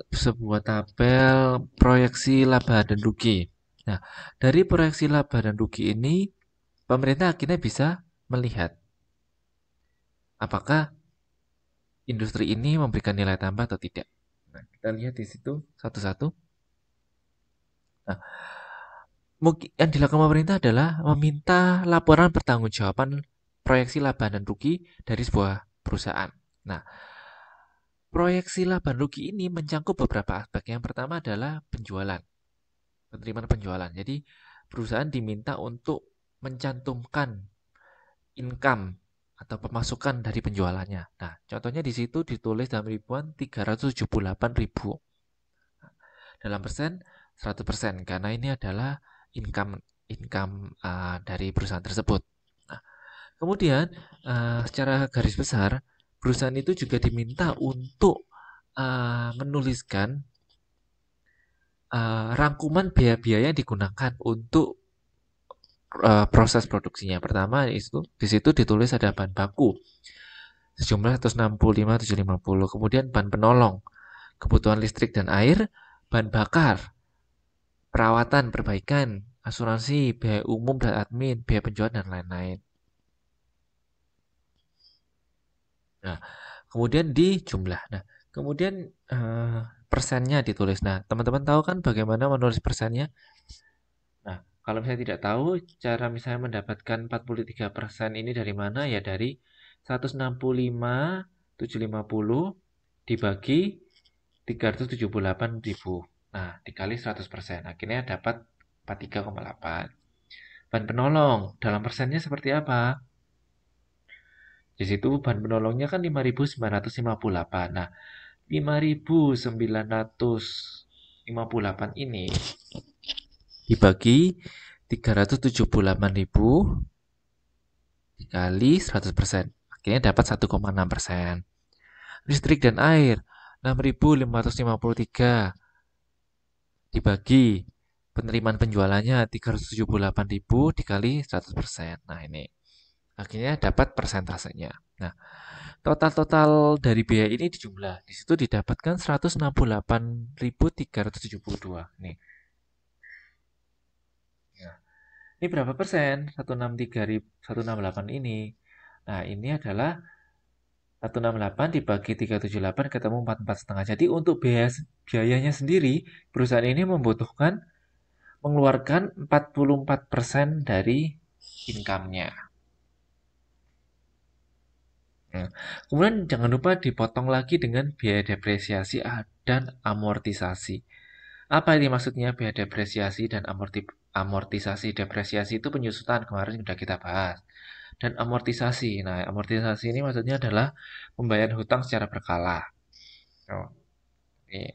Speaker 1: sebuah tabel proyeksi laba dan rugi. Nah, dari proyeksi laba dan rugi ini, pemerintah akhirnya bisa melihat apakah industri ini memberikan nilai tambah atau tidak. Nah, kita lihat di situ satu-satu. Nah, yang dilakukan pemerintah adalah meminta laporan pertanggungjawaban proyeksi laba dan rugi dari sebuah perusahaan. Nah, proyeksi laba dan rugi ini mencakup beberapa aspek. Yang pertama adalah penjualan, penerimaan penjualan. Jadi, perusahaan diminta untuk mencantumkan income atau pemasukan dari penjualannya. Nah, contohnya di situ ditulis dalam ribuan 378.000. Dalam persen 100% karena ini adalah income dari perusahaan tersebut. Nah, kemudian secara garis besar perusahaan itu juga diminta untuk menuliskan rangkuman biaya-biaya yang digunakan untuk proses produksinya. Pertama itu di situ ditulis ada bahan baku sejumlah 165.750, kemudian bahan penolong, kebutuhan listrik dan air, bahan bakar, perawatan, perbaikan, asuransi, biaya umum dan admin, biaya penjualan dan lain-lain. Nah, kemudian di jumlah. Nah, kemudian persennya ditulis. Nah, teman-teman tahu kan bagaimana menulis persennya? Nah, kalau misalnya tidak tahu cara misalnya mendapatkan 43% ini dari mana, ya dari 165.750 dibagi 378.000. Nah, dikali 100%. Akhirnya dapat 43,8. Bahan penolong, dalam persennya seperti apa? Di situ bahan penolongnya kan 5.958. Nah, 5.958 ini dibagi 378.000 dikali 100%. Akhirnya dapat 1,6%. Listrik dan air 6.553 dibagi penerimaan penjualannya 378.000 dikali 100%. Nah, ini akhirnya dapat persentasenya. Nah, total dari biaya ini dijumlah. Di situ didapatkan 168.372. Nih. Nah, ini berapa persen? 168 ini. Nah, ini adalah 168 dibagi 378 ketemu 44,5. Jadi untuk biayanya sendiri, perusahaan ini mengeluarkan 44% dari income-nya. Nah, kemudian jangan lupa dipotong lagi dengan biaya depresiasi dan amortisasi. Apa ini maksudnya biaya depresiasi dan amortisasi? Depresiasi itu penyusutan, kemarin sudah kita bahas. Dan amortisasi. Nah, amortisasi ini maksudnya adalah pembayaran hutang secara berkala. Oh, ini.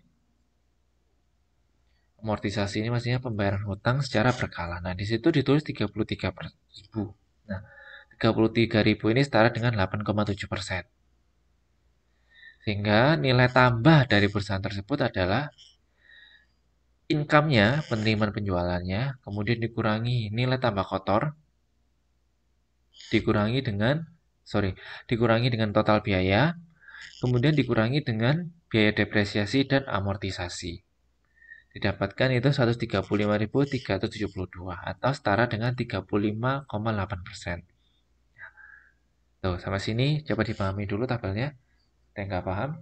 Speaker 1: Amortisasi ini maksudnya pembayaran hutang secara berkala. Nah, di situ ditulis 33.000. Nah, 33.000 ini setara dengan 8,7%. Sehingga nilai tambah dari perusahaan tersebut adalah income-nya, penerimaan penjualannya, kemudian dikurangi nilai tambah kotor, dikurangi dengan total biaya, kemudian dikurangi dengan biaya depresiasi dan amortisasi. Didapatkan itu 135.372 atau setara dengan 35,8%. Tuh, sampai sini coba dipahami dulu tabelnya. Yang nggak paham?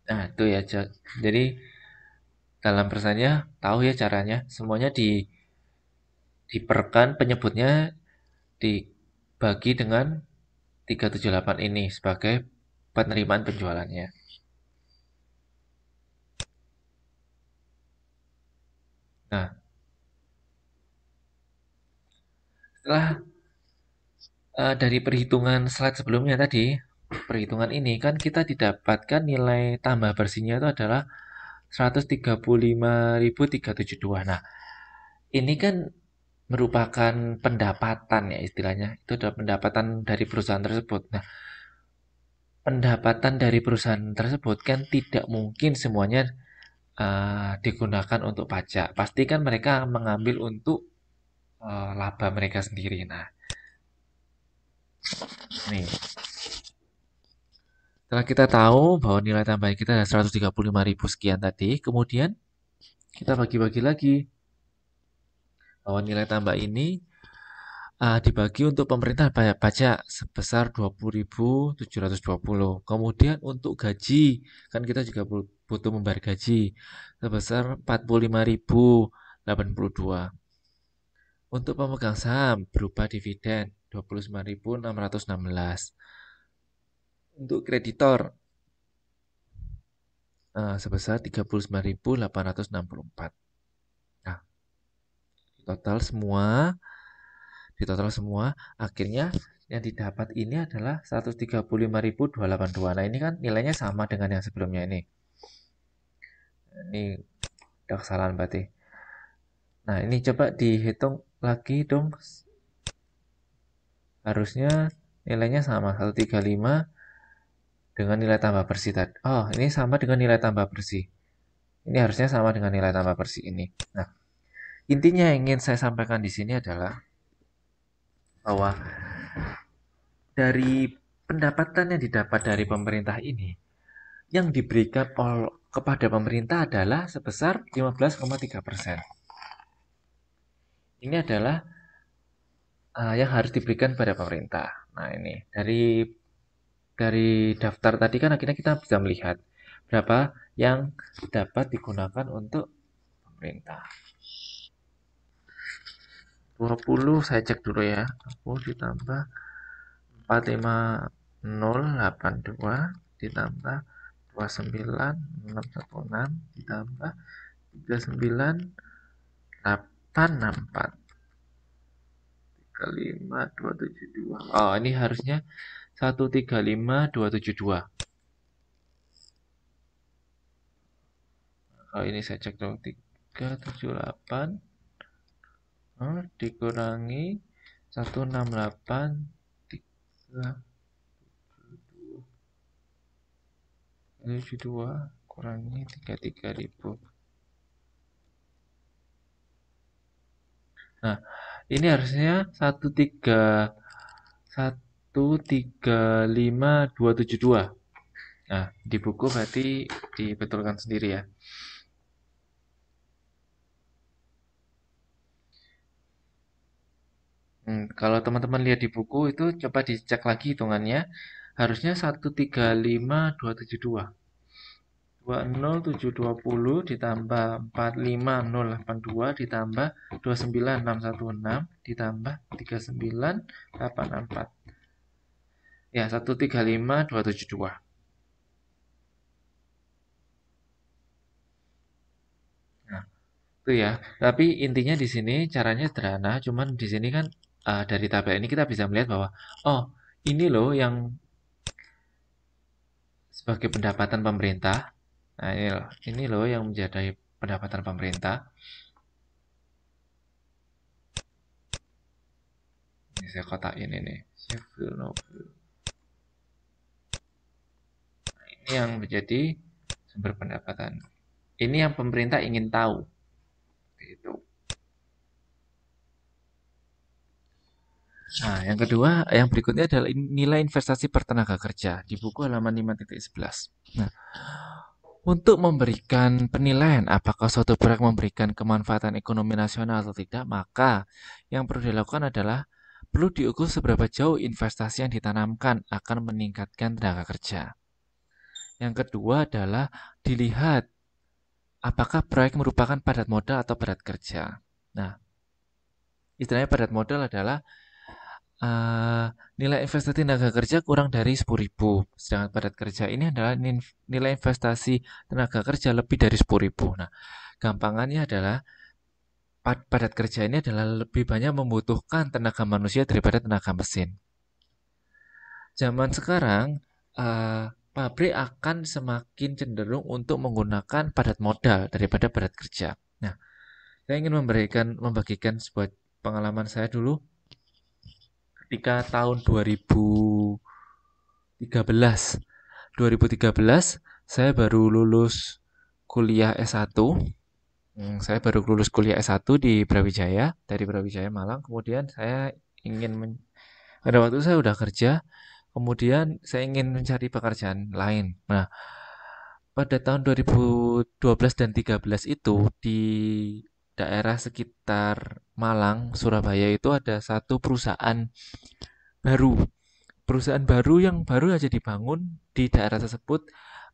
Speaker 1: Nah, itu ya. Jadi dalam perusahaannya tahu ya caranya. Semuanya diperkan penyebutnya dibagi dengan 378 ini sebagai penerimaan penjualannya. Nah, setelah dari perhitungan slide sebelumnya tadi, perhitungan ini kan kita didapatkan nilai tambah bersihnya itu adalah 135.372. Nah, ini kan merupakan pendapatan ya istilahnya. Itu adalah pendapatan dari perusahaan tersebut. Nah, pendapatan dari perusahaan tersebut kan tidak mungkin semuanya digunakan untuk pajak. Pasti kan mereka mengambil untuk laba mereka sendiri. Nah, nih. Setelah kita tahu bahwa nilai tambah kita ada 135.000 sekian tadi, kemudian kita bagi-bagi lagi bahwa nilai tambah ini dibagi untuk pemerintah bayar pajak sebesar 20.720. Kemudian untuk gaji, kan kita juga butuh membayar gaji sebesar 45.082. Untuk pemegang saham berupa dividen 29.616. Untuk kreditor sebesar 39.864. Nah, di total semua akhirnya yang didapat ini adalah 135.282. Nah, ini kan nilainya sama dengan yang sebelumnya ini. Ini ada kesalahan berarti. Nah, ini coba dihitung lagi dong. Harusnya nilainya sama 135 dengan nilai tambah bersih tadi. Oh, ini sama dengan nilai tambah bersih. Ini harusnya sama dengan nilai tambah bersih ini. Nah, intinya yang ingin saya sampaikan di sini adalah bahwa dari pendapatan yang didapat dari pemerintah ini, yang diberikan kepada pemerintah adalah sebesar 15,3%. Ini adalah yang harus diberikan pada pemerintah. Nah, ini dari daftar tadi kan akhirnya kita bisa melihat berapa yang dapat digunakan untuk pemerintah. 20 saya cek dulu ya. 20 ditambah 45082 ditambah 29616 ditambah 39864 35272. Oh, ini harusnya 135272. Kalau ini saya cek dong 378 dikurangi 168 372 kurangi 33.000. Nah, ini harusnya 135.272. Nah, di buku berarti dibetulkan sendiri ya. Kalau teman-teman lihat di buku itu coba dicek lagi hitungannya. Harusnya 135.272. 20720 ditambah 45082 ditambah 29616 ditambah 39864. Ya, 135.272. Nah, itu ya. Tapi intinya di sini caranya sederhana, cuman di sini kan dari tabel ini kita bisa melihat bahwa oh, ini loh yang sebagai pendapatan pemerintah. Nah, ini loh yang menjadi pendapatan pemerintah. Ini saya kotakin ini. Nah, ini yang menjadi sumber pendapatan. Ini yang pemerintah ingin tahu. Gitu. Nah, yang kedua, yang berikutnya adalah nilai investasi per tenaga kerja di buku halaman 5.11. Nah, untuk memberikan penilaian apakah suatu proyek memberikan kemanfaatan ekonomi nasional atau tidak, maka yang perlu dilakukan adalah perlu diukur seberapa jauh investasi yang ditanamkan akan meningkatkan tenaga kerja. Yang kedua adalah dilihat apakah proyek merupakan padat modal atau padat kerja. Nah, istilahnya padat modal adalah nilai investasi tenaga kerja kurang dari 10.000. Sedangkan padat kerja ini adalah nilai investasi tenaga kerja lebih dari 10.000. Nah, gampangannya adalah padat kerja ini adalah lebih banyak membutuhkan tenaga manusia daripada tenaga mesin. Zaman sekarang, pabrik akan semakin cenderung untuk menggunakan padat modal daripada padat kerja. Nah, saya ingin membagikan sebuah pengalaman saya dulu ketika tahun 2013 saya baru lulus kuliah S1. Saya baru lulus kuliah S1 di Brawijaya, dari Brawijaya Malang. Kemudian saya pada waktu saya udah kerja, kemudian saya ingin mencari pekerjaan lain. Nah, pada tahun 2012 dan 2013 itu di daerah sekitar Malang, Surabaya itu ada satu perusahaan baru. Perusahaan baru yang baru aja dibangun di daerah tersebut.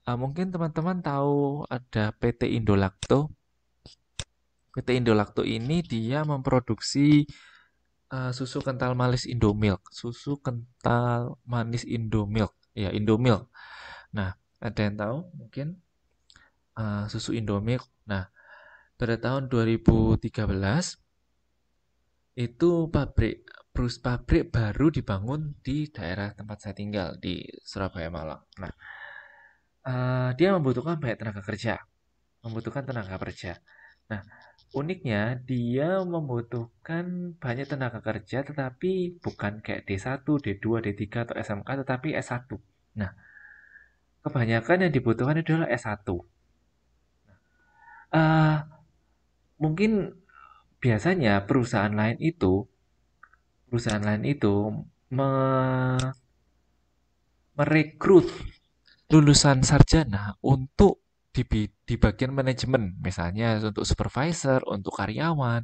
Speaker 1: Mungkin teman-teman tahu ada PT Indolacto. PT Indolacto ini dia memproduksi susu kental manis Indomilk. Susu kental manis Indomilk. Ya, Indomilk. Nah, ada yang tahu mungkin susu Indomilk. Nah, pada tahun 2013 itu pabrik baru dibangun di daerah tempat saya tinggal di Surabaya Malang. Nah, dia membutuhkan banyak tenaga kerja, Nah, uniknya dia membutuhkan banyak tenaga kerja, tetapi bukan kayak D1, D2, D3 atau SMK, tetapi S1. Nah, kebanyakan yang dibutuhkan adalah S1. Mungkin biasanya perusahaan lain itu merekrut lulusan sarjana untuk di bagian manajemen, misalnya untuk supervisor, untuk karyawan,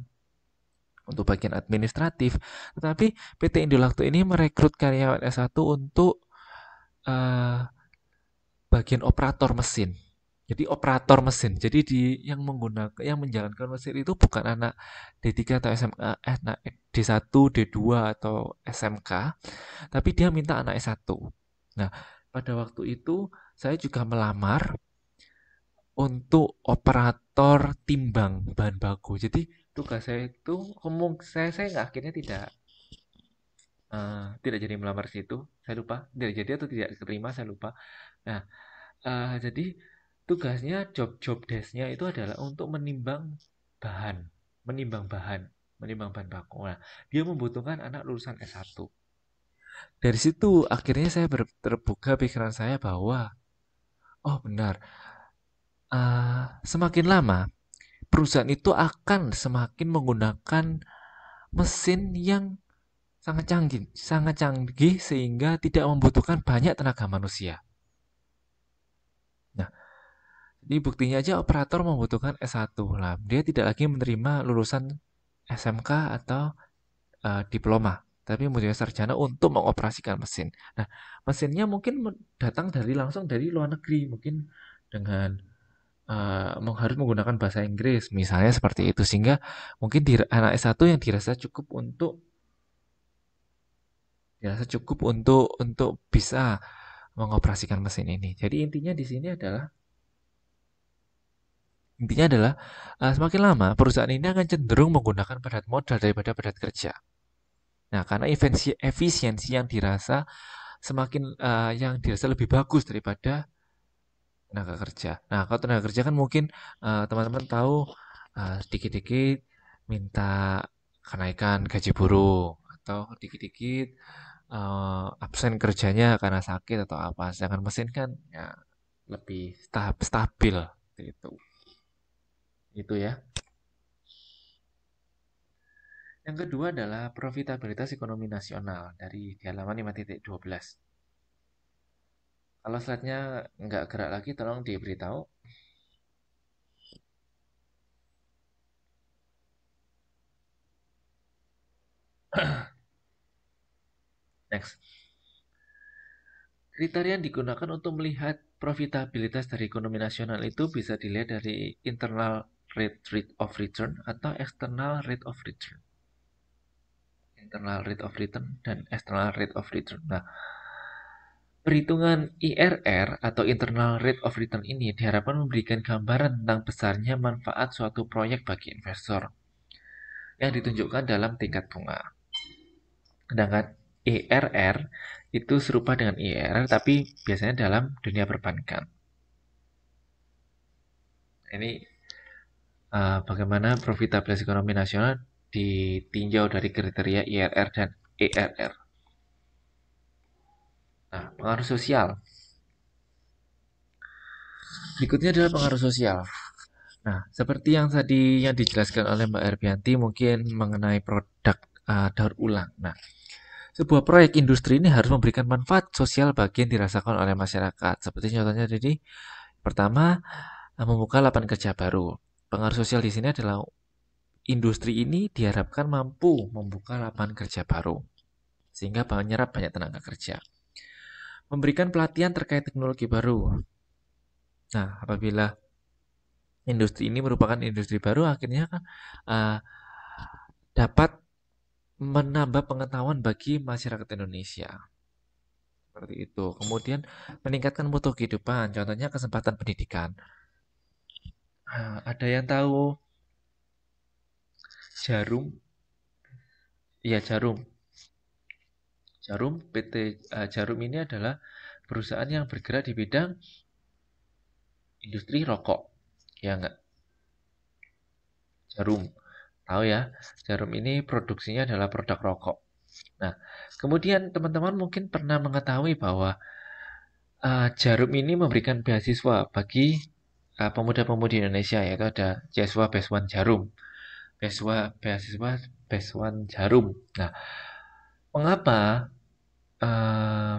Speaker 1: untuk bagian administratif. Tetapi PT Indolacto ini merekrut karyawan S1 untuk bagian operator mesin. Jadi operator mesin. Jadi yang menjalankan mesin itu bukan anak D3 atau SMK, anak D1, D2 atau SMK, tapi dia minta anak S1. Nah, pada waktu itu saya juga melamar untuk operator timbang bahan baku. Jadi tugas saya itu saya akhirnya tidak jadi melamar situ. Saya lupa, tidak jadi atau tidak terima, saya lupa. Nah, jadi tugasnya job desk-nya itu adalah untuk menimbang bahan. menimbang bahan baku. Nah, dia membutuhkan anak lulusan S1. Dari situ akhirnya saya terbuka pikiran saya bahwa oh benar, semakin lama perusahaan itu akan semakin menggunakan mesin yang sangat canggih sehingga tidak membutuhkan banyak tenaga manusia. Nah, ini buktinya aja operator membutuhkan S1 lah. Dia tidak lagi menerima lulusan SMK atau diploma, tapi mempunyai sarjana untuk mengoperasikan mesin. Nah, mesinnya mungkin datang langsung dari luar negeri, mungkin dengan harus menggunakan bahasa Inggris, misalnya seperti itu, sehingga mungkin anak S1 yang dirasa cukup untuk bisa mengoperasikan mesin ini. Jadi intinya adalah semakin lama perusahaan ini akan cenderung menggunakan padat modal daripada padat kerja. Nah, karena efisiensi yang dirasa lebih bagus daripada tenaga kerja. Nah, kalau tenaga kerja kan mungkin teman-teman tahu sedikit-dikit minta kenaikan gaji buruh atau dikit-dikit absen kerjanya karena sakit atau apa. Sedangkan mesin kan ya lebih stabil gitu. Itu ya. Yang kedua adalah profitabilitas ekonomi nasional dari di halaman 5.12. Kalau slide-nya nggak gerak lagi, tolong diberitahu. Next. Kriteria yang digunakan untuk melihat profitabilitas dari ekonomi nasional itu bisa dilihat dari internal rate of return atau external rate of return. Internal rate of return dan external rate of return. Nah, perhitungan IRR atau internal rate of return ini diharapkan memberikan gambaran tentang besarnya manfaat suatu proyek bagi investor yang ditunjukkan dalam tingkat bunga. Sedangkan IRR itu serupa dengan IRR tapi biasanya dalam dunia perbankan. Ini bagaimana profitabilitas ekonomi nasional ditinjau dari kriteria IRR dan ERR. Nah, pengaruh sosial. Berikutnya adalah pengaruh sosial. Nah, seperti yang tadi yang dijelaskan oleh Mbak Erbianti mungkin mengenai produk daur ulang. Nah, sebuah proyek industri ini harus memberikan manfaat sosial bagi yang dirasakan oleh masyarakat. Seperti contohnya tadi, pertama membuka lapangan kerja baru. Pengaruh sosial di sini adalah industri ini diharapkan mampu membuka lapangan kerja baru sehingga menyerap banyak tenaga kerja. Memberikan pelatihan terkait teknologi baru. Nah, apabila industri ini merupakan industri baru, akhirnya kan dapat menambah pengetahuan bagi masyarakat Indonesia. Seperti itu. Kemudian meningkatkan mutu kehidupan, contohnya kesempatan pendidikan. Ada yang tahu Jarum? Iya, Jarum. PT Jarum ini adalah perusahaan yang bergerak di bidang industri rokok. Ya enggak? Jarum. Tahu ya, Jarum ini produksinya adalah produk rokok. Nah, kemudian teman-teman mungkin pernah mengetahui bahwa Jarum ini memberikan beasiswa bagi pemuda-pemudi Indonesia, yaitu ada beasiswa Beasiswa Jarum. Beasiswa Beasiswa Jarum. Nah, mengapa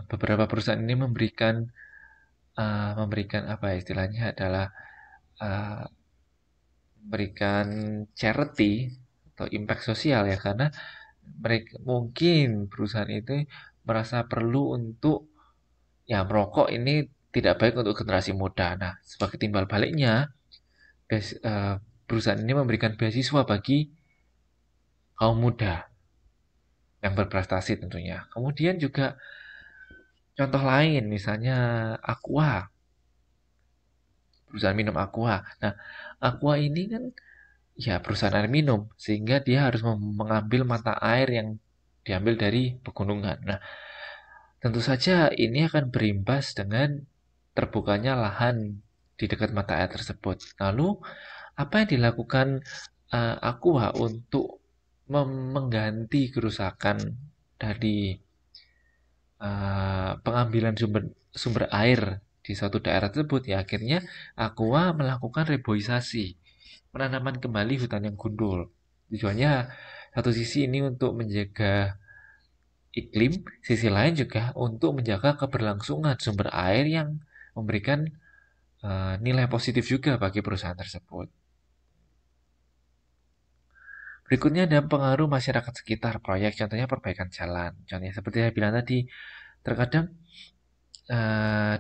Speaker 1: beberapa perusahaan ini memberikan apa istilahnya adalah memberikan charity atau impact sosial ya, karena mereka mungkin perusahaan itu merasa perlu untuk ya merokok ini tidak baik untuk generasi muda. Nah, sebagai timbal baliknya perusahaan ini memberikan beasiswa bagi kaum muda yang berprestasi tentunya. Kemudian juga contoh lain misalnya Aqua, perusahaan minum Aqua. Nah, Aqua ini kan ya perusahaan air minum, sehingga dia harus mengambil mata air yang diambil dari pegunungan. Nah, tentu saja ini akan berimbas dengan terbukanya lahan di dekat mata air tersebut. Lalu, apa yang dilakukan Aqua untuk mengganti kerusakan dari pengambilan sumber air di suatu daerah tersebut, ya akhirnya Aqua melakukan reboisasi, penanaman kembali hutan yang gundul. Tujuannya satu sisi ini untuk menjaga iklim, sisi lain juga untuk menjaga keberlangsungan sumber air yang memberikan nilai positif juga bagi perusahaan tersebut. Berikutnya ada pengaruh masyarakat sekitar proyek, contohnya perbaikan jalan. Contohnya seperti saya bilang tadi, terkadang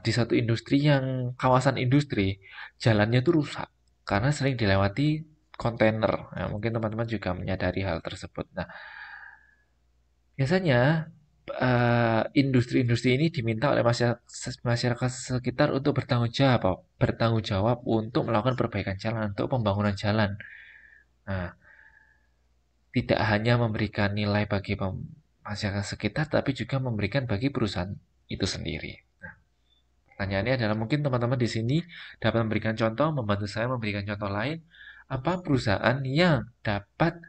Speaker 1: di satu industri yang kawasan industri, jalannya itu rusak karena sering dilewati kontainer. Nah, mungkin teman-teman juga menyadari hal tersebut. Nah, biasanya industri-industri ini diminta oleh masyarakat sekitar untuk bertanggung jawab untuk melakukan perbaikan jalan, untuk pembangunan jalan. Nah, tidak hanya memberikan nilai bagi masyarakat sekitar, tapi juga memberikan bagi perusahaan itu sendiri. Nah, pertanyaannya adalah mungkin teman-teman di sini dapat memberikan contoh, membantu saya memberikan contoh lain, apa perusahaan yang dapat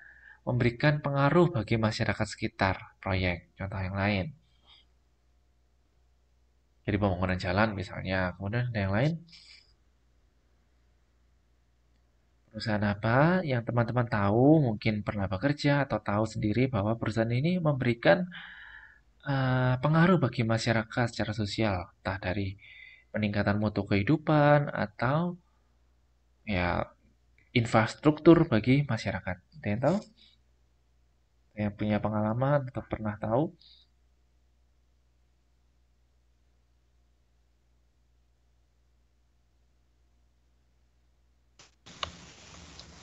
Speaker 1: memberikan pengaruh bagi masyarakat sekitar proyek, contoh yang lain. Jadi pembangunan jalan misalnya, kemudian ada yang lain. Perusahaan apa yang teman-teman tahu, mungkin pernah bekerja atau tahu sendiri bahwa perusahaan ini memberikan pengaruh bagi masyarakat secara sosial, entah dari peningkatan mutu kehidupan atau ya infrastruktur bagi masyarakat. Ada yang tahu? Yang punya pengalaman atau pernah tahu?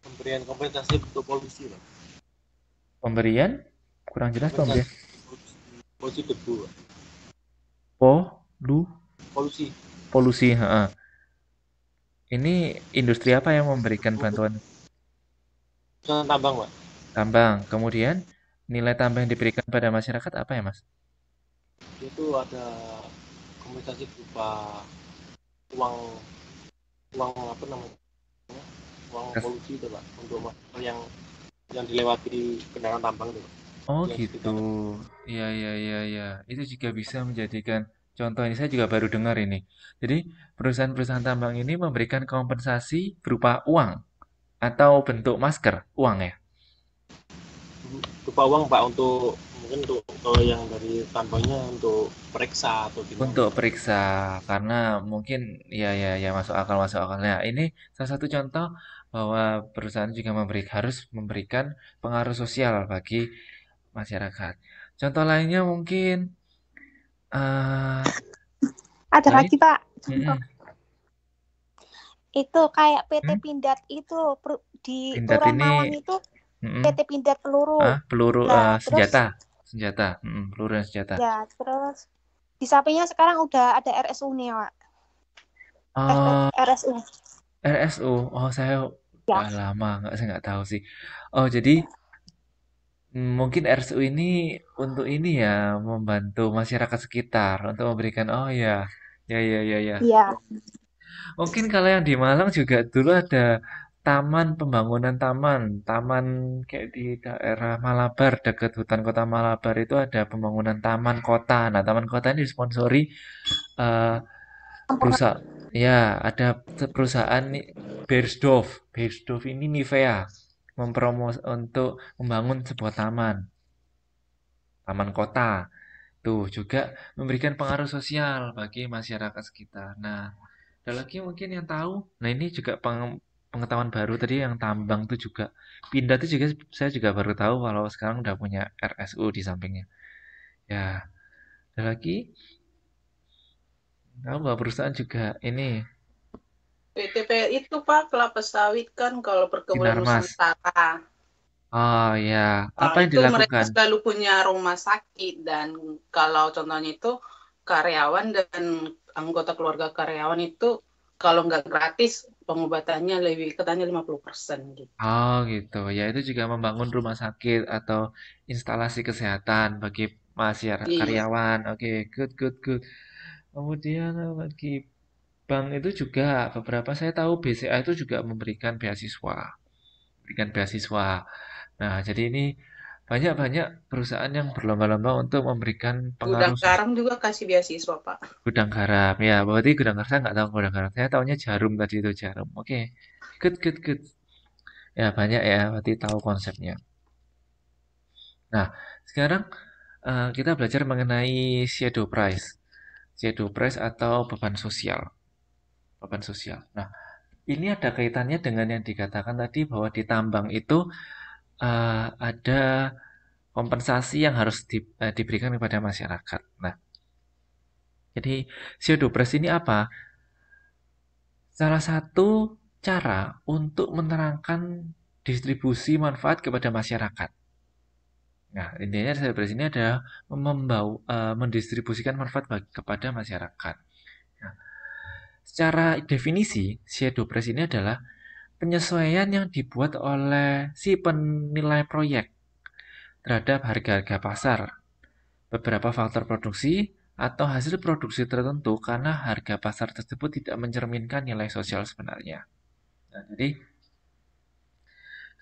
Speaker 5: Pemberian kompensasi untuk polusi, Pak.
Speaker 1: Pemberian? Kurang jelas pemberian.
Speaker 5: Polusi debu, Pak.
Speaker 1: Polusi.
Speaker 5: Polusi.
Speaker 1: Ini industri apa yang memberikan bantuan?
Speaker 5: Perusahaan tambang, Pak.
Speaker 1: Tambang. Kemudian nilai tambah yang diberikan pada masyarakat apa ya, Mas?
Speaker 5: Itu ada kompensasi berupa uang apa namanya? Uang polusi itu, Pak, untuk yang dilewati kendaraan tambang itu, Pak.
Speaker 1: Oh
Speaker 5: Yang
Speaker 1: gitu.
Speaker 5: sekitar.
Speaker 1: Iya. Itu juga bisa menjadikan contoh, ini saya juga baru dengar ini. Jadi perusahaan-perusahaan tambang ini memberikan kompensasi berupa uang atau bentuk masker, uang ya.
Speaker 5: Berupa uang, Pak, untuk mungkin untuk kalau yang dari tambangnya untuk periksa atau gimana.
Speaker 1: Untuk periksa, karena mungkin ya masuk akal. Nah, ini salah satu contoh bahwa perusahaan juga harus memberikan pengaruh sosial bagi masyarakat. Contoh lainnya mungkin
Speaker 6: Ada
Speaker 1: lain,
Speaker 6: lagi, Pak.
Speaker 1: mm-mm.
Speaker 6: Itu kayak PT
Speaker 1: Hmm?
Speaker 6: Pindad itu di
Speaker 1: Pindad
Speaker 6: Kelurahan
Speaker 1: ini,
Speaker 6: Mawang itu
Speaker 1: mm-mm.
Speaker 6: PT Pindad peluru.
Speaker 1: Peluru
Speaker 6: Nah, terus
Speaker 1: senjata, peluru dan senjata.
Speaker 6: ya, terus di sampingnya sekarang udah ada RSU nih, Pak.
Speaker 1: Oh,
Speaker 6: RSU.
Speaker 1: RSU. Oh, saya
Speaker 6: Ya.
Speaker 1: udah lama saya nggak tahu sih. Oh, jadi mungkin RSU ini untuk ini ya, membantu masyarakat sekitar untuk memberikan, oh ya.
Speaker 6: Iya.
Speaker 1: Mungkin kalau yang di Malang juga dulu ada pembangunan taman kayak di daerah Malabar, dekat hutan kota Malabar itu ada pembangunan taman kota. Nah, taman kota ini disponsori eh, perusahaan, ya ada perusahaan Beiersdorf. Beiersdorf ini Nivea untuk membangun sebuah taman kota. Tuh juga memberikan pengaruh sosial bagi masyarakat sekitar. Nah, ada lagi mungkin yang tahu. Nah, ini juga pengetahuan baru tadi yang tambang tuh juga. Pindah tuh juga saya juga baru tahu kalau sekarang udah punya RSU di sampingnya. Ya, ada lagi. Tahu nggak perusahaan juga ini
Speaker 4: PTP itu Pak, kelapa sawit kan kalau perkebunan
Speaker 1: Sinarmas.
Speaker 4: Nusantara.
Speaker 1: Oh ya, apa yang
Speaker 4: Itu mereka
Speaker 1: dilakukan?
Speaker 4: selalu punya rumah sakit dan kalau contohnya itu karyawan dan anggota keluarga karyawan itu kalau nggak gratis pengobatannya lebih katanya 50% gitu.
Speaker 1: Oh gitu. Ya itu juga membangun rumah sakit atau instalasi kesehatan bagi masyarakat
Speaker 4: Iya.
Speaker 1: karyawan. Oke, good. Kemudian bagi bank itu juga beberapa saya tahu BCA itu juga memberikan beasiswa. Nah, jadi ini banyak perusahaan yang berlomba-lomba untuk memberikan
Speaker 4: Gudang
Speaker 1: pengaruh
Speaker 4: garam juga kasih beasiswa, Pak.
Speaker 1: gudang garam. Ya, berarti gudang garam saya nggak tahu gudang garam. Saya tahunya jarum tadi itu jarum. Oke, good, good, good. Ya, banyak ya, berarti tahu konsepnya. Nah, sekarang kita belajar mengenai shadow price. Shadow price atau beban sosial. Beban sosial. Nah, ini ada kaitannya dengan yang dikatakan tadi bahwa di tambang itu ada kompensasi yang harus diberikan kepada masyarakat. Nah, jadi shadow price ini apa? Salah satu cara untuk menerangkan distribusi manfaat kepada masyarakat. Nah, intinya shadow price ini adalah mendistribusikan manfaat kepada masyarakat. Nah, secara definisi, shadow price ini adalah penyesuaian yang dibuat oleh si penilai proyek terhadap harga-harga pasar, beberapa faktor produksi, atau hasil produksi tertentu karena harga pasar tersebut tidak mencerminkan nilai sosial sebenarnya. Nah, jadi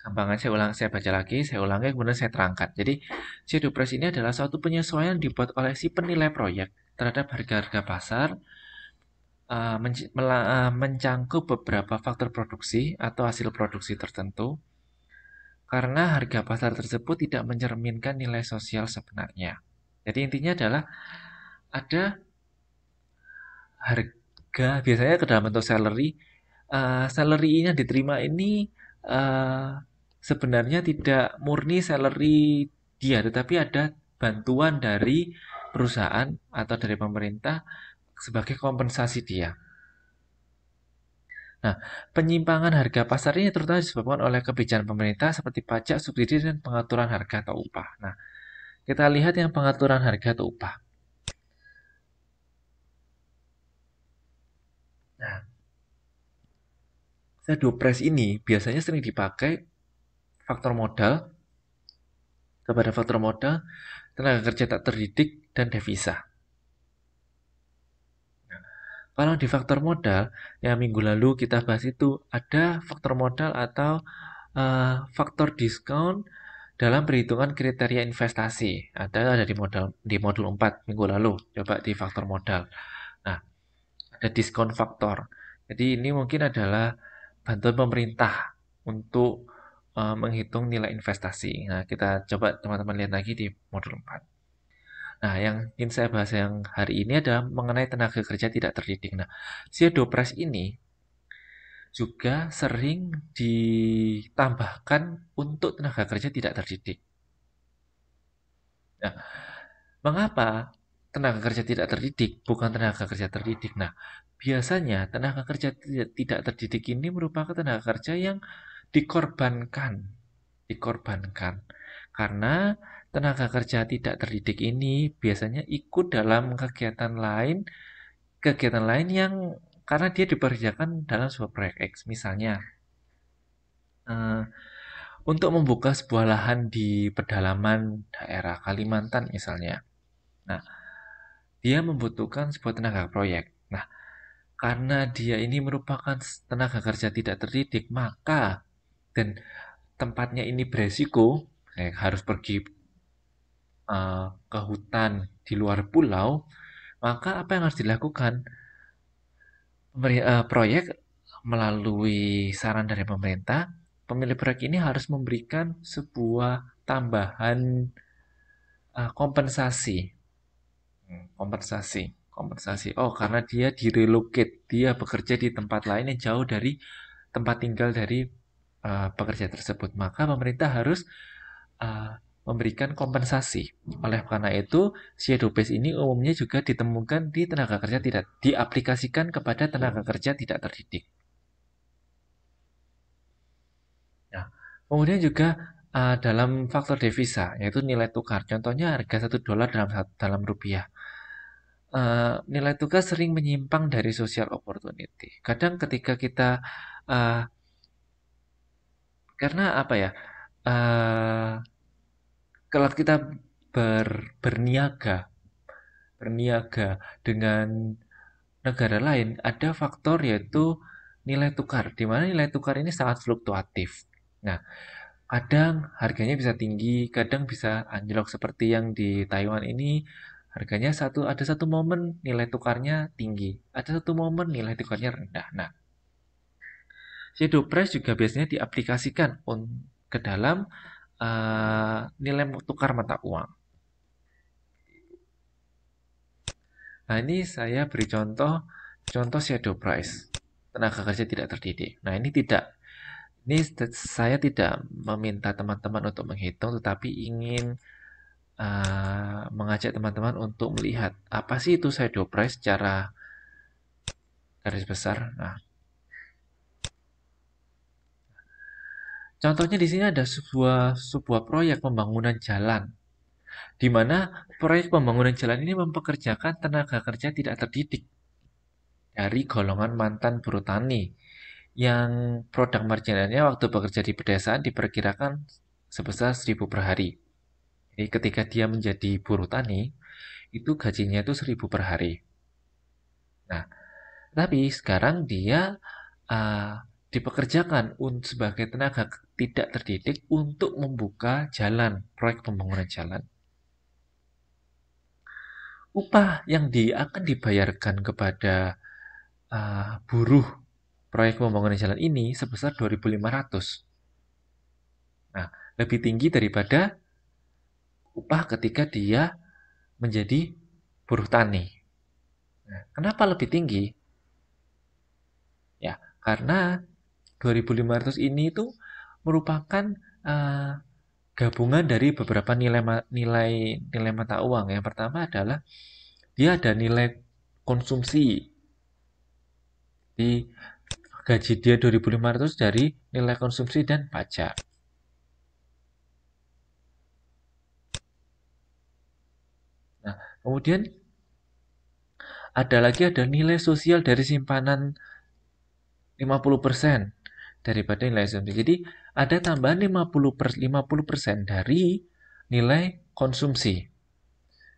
Speaker 1: gampangan saya baca lagi, saya ulangi, kemudian saya terangkan. Jadi, shadow price ini adalah suatu penyesuaian dibuat oleh si penilai proyek terhadap harga-harga pasar, mencangkup beberapa faktor produksi atau hasil produksi tertentu, karena harga pasar tersebut tidak mencerminkan nilai sosial sebenarnya. Jadi intinya adalah ada harga biasanya ke dalam bentuk salary. Salary yang diterima ini sebenarnya tidak murni salary dia, tetapi ada bantuan dari perusahaan atau dari pemerintah sebagai kompensasi dia. Nah, penyimpangan harga pasar ini terutama disebabkan oleh kebijakan pemerintah seperti pajak, subsidi, dan pengaturan harga atau upah. Nah, kita lihat yang pengaturan harga atau upah. Nah, shadow price ini biasanya sering dipakai faktor modal kepada faktor modal, tenaga kerja tak terdidik, dan devisa. Kalau di faktor modal, yang minggu lalu kita bahas itu, ada faktor modal atau faktor diskon dalam perhitungan kriteria investasi. Ada di modul 4 minggu lalu, coba di faktor modal. Nah, ada diskon faktor. Jadi ini mungkin adalah bantuan pemerintah untuk menghitung nilai investasi. Nah, kita coba teman-teman lihat lagi di modul 4. Nah, yang ingin saya bahas yang hari ini adalah mengenai tenaga kerja tidak terdidik. Nah, shadow price ini juga sering ditambahkan untuk tenaga kerja tidak terdidik. Nah, mengapa tenaga kerja tidak terdidik bukan tenaga kerja terdidik? Nah, biasanya tenaga kerja tidak terdidik ini merupakan tenaga kerja yang dikorbankan. Karena tenaga kerja tidak terdidik ini biasanya ikut dalam kegiatan lain yang karena dia dipekerjakan dalam sebuah proyek X. Misalnya, untuk membuka sebuah lahan di pedalaman daerah Kalimantan misalnya. Nah, dia membutuhkan sebuah tenaga proyek. Nah, karena dia ini merupakan tenaga kerja tidak terdidik, maka dan tempatnya ini beresiko, harus pergi ke hutan di luar pulau, maka apa yang harus dilakukan? Proyek melalui saran dari pemerintah, pemilik proyek ini harus memberikan sebuah tambahan kompensasi. Kompensasi. Oh, karena dia direlocate, dia bekerja di tempat lain yang jauh dari tempat tinggal dari pekerja tersebut. Maka pemerintah harus memberikan kompensasi. Oleh karena itu, shadow price ini umumnya juga ditemukan di tenaga kerja tidak diaplikasikan kepada tenaga kerja tidak terdidik. Nah, kemudian juga dalam faktor devisa, yaitu nilai tukar. Contohnya harga $1 dalam rupiah. Nilai tukar sering menyimpang dari social opportunity. Kadang ketika kita karena apa ya? Kalau kita berniaga dengan negara lain, ada faktor yaitu nilai tukar, di mana nilai tukar ini sangat fluktuatif. Nah, Kadang harganya bisa tinggi, kadang bisa anjlok seperti yang di Taiwan ini. Harganya ada satu momen nilai tukarnya tinggi, ada satu momen nilai tukarnya rendah. Nah, shadow price juga biasanya diaplikasikan ke dalam nilai tukar mata uang. Nah, ini saya beri contoh shadow price, tenaga kerja tidak terdidik. Nah, ini saya tidak meminta teman-teman untuk menghitung, tetapi ingin mengajak teman-teman untuk melihat apa sih itu shadow price secara garis besar. Nah, contohnya di sini ada sebuah proyek pembangunan jalan, di mana proyek pembangunan jalan ini mempekerjakan tenaga kerja tidak terdidik dari golongan mantan buruh tani yang produk marginalnya waktu bekerja di pedesaan diperkirakan sebesar 1.000 per hari. Jadi ketika dia menjadi buruh tani, itu gajinya itu 1.000 per hari. Nah, tapi sekarang dia dipekerjakan sebagai tenaga tidak terdidik untuk membuka jalan, proyek pembangunan jalan. Upah yang akan dibayarkan kepada buruh proyek pembangunan jalan ini sebesar 2.500. Nah, lebih tinggi daripada upah ketika dia menjadi buruh tani. Nah, kenapa lebih tinggi? Ya, karena 2.500 ini itu merupakan gabungan dari beberapa nilai mata uang. Yang pertama adalah dia ada nilai konsumsi. Di gaji dia 2.500 dari nilai konsumsi dan pajak. Nah, kemudian ada nilai sosial dari simpanan 50% daripada nilai konsumsi. Jadi ada tambahan 50% dari nilai konsumsi.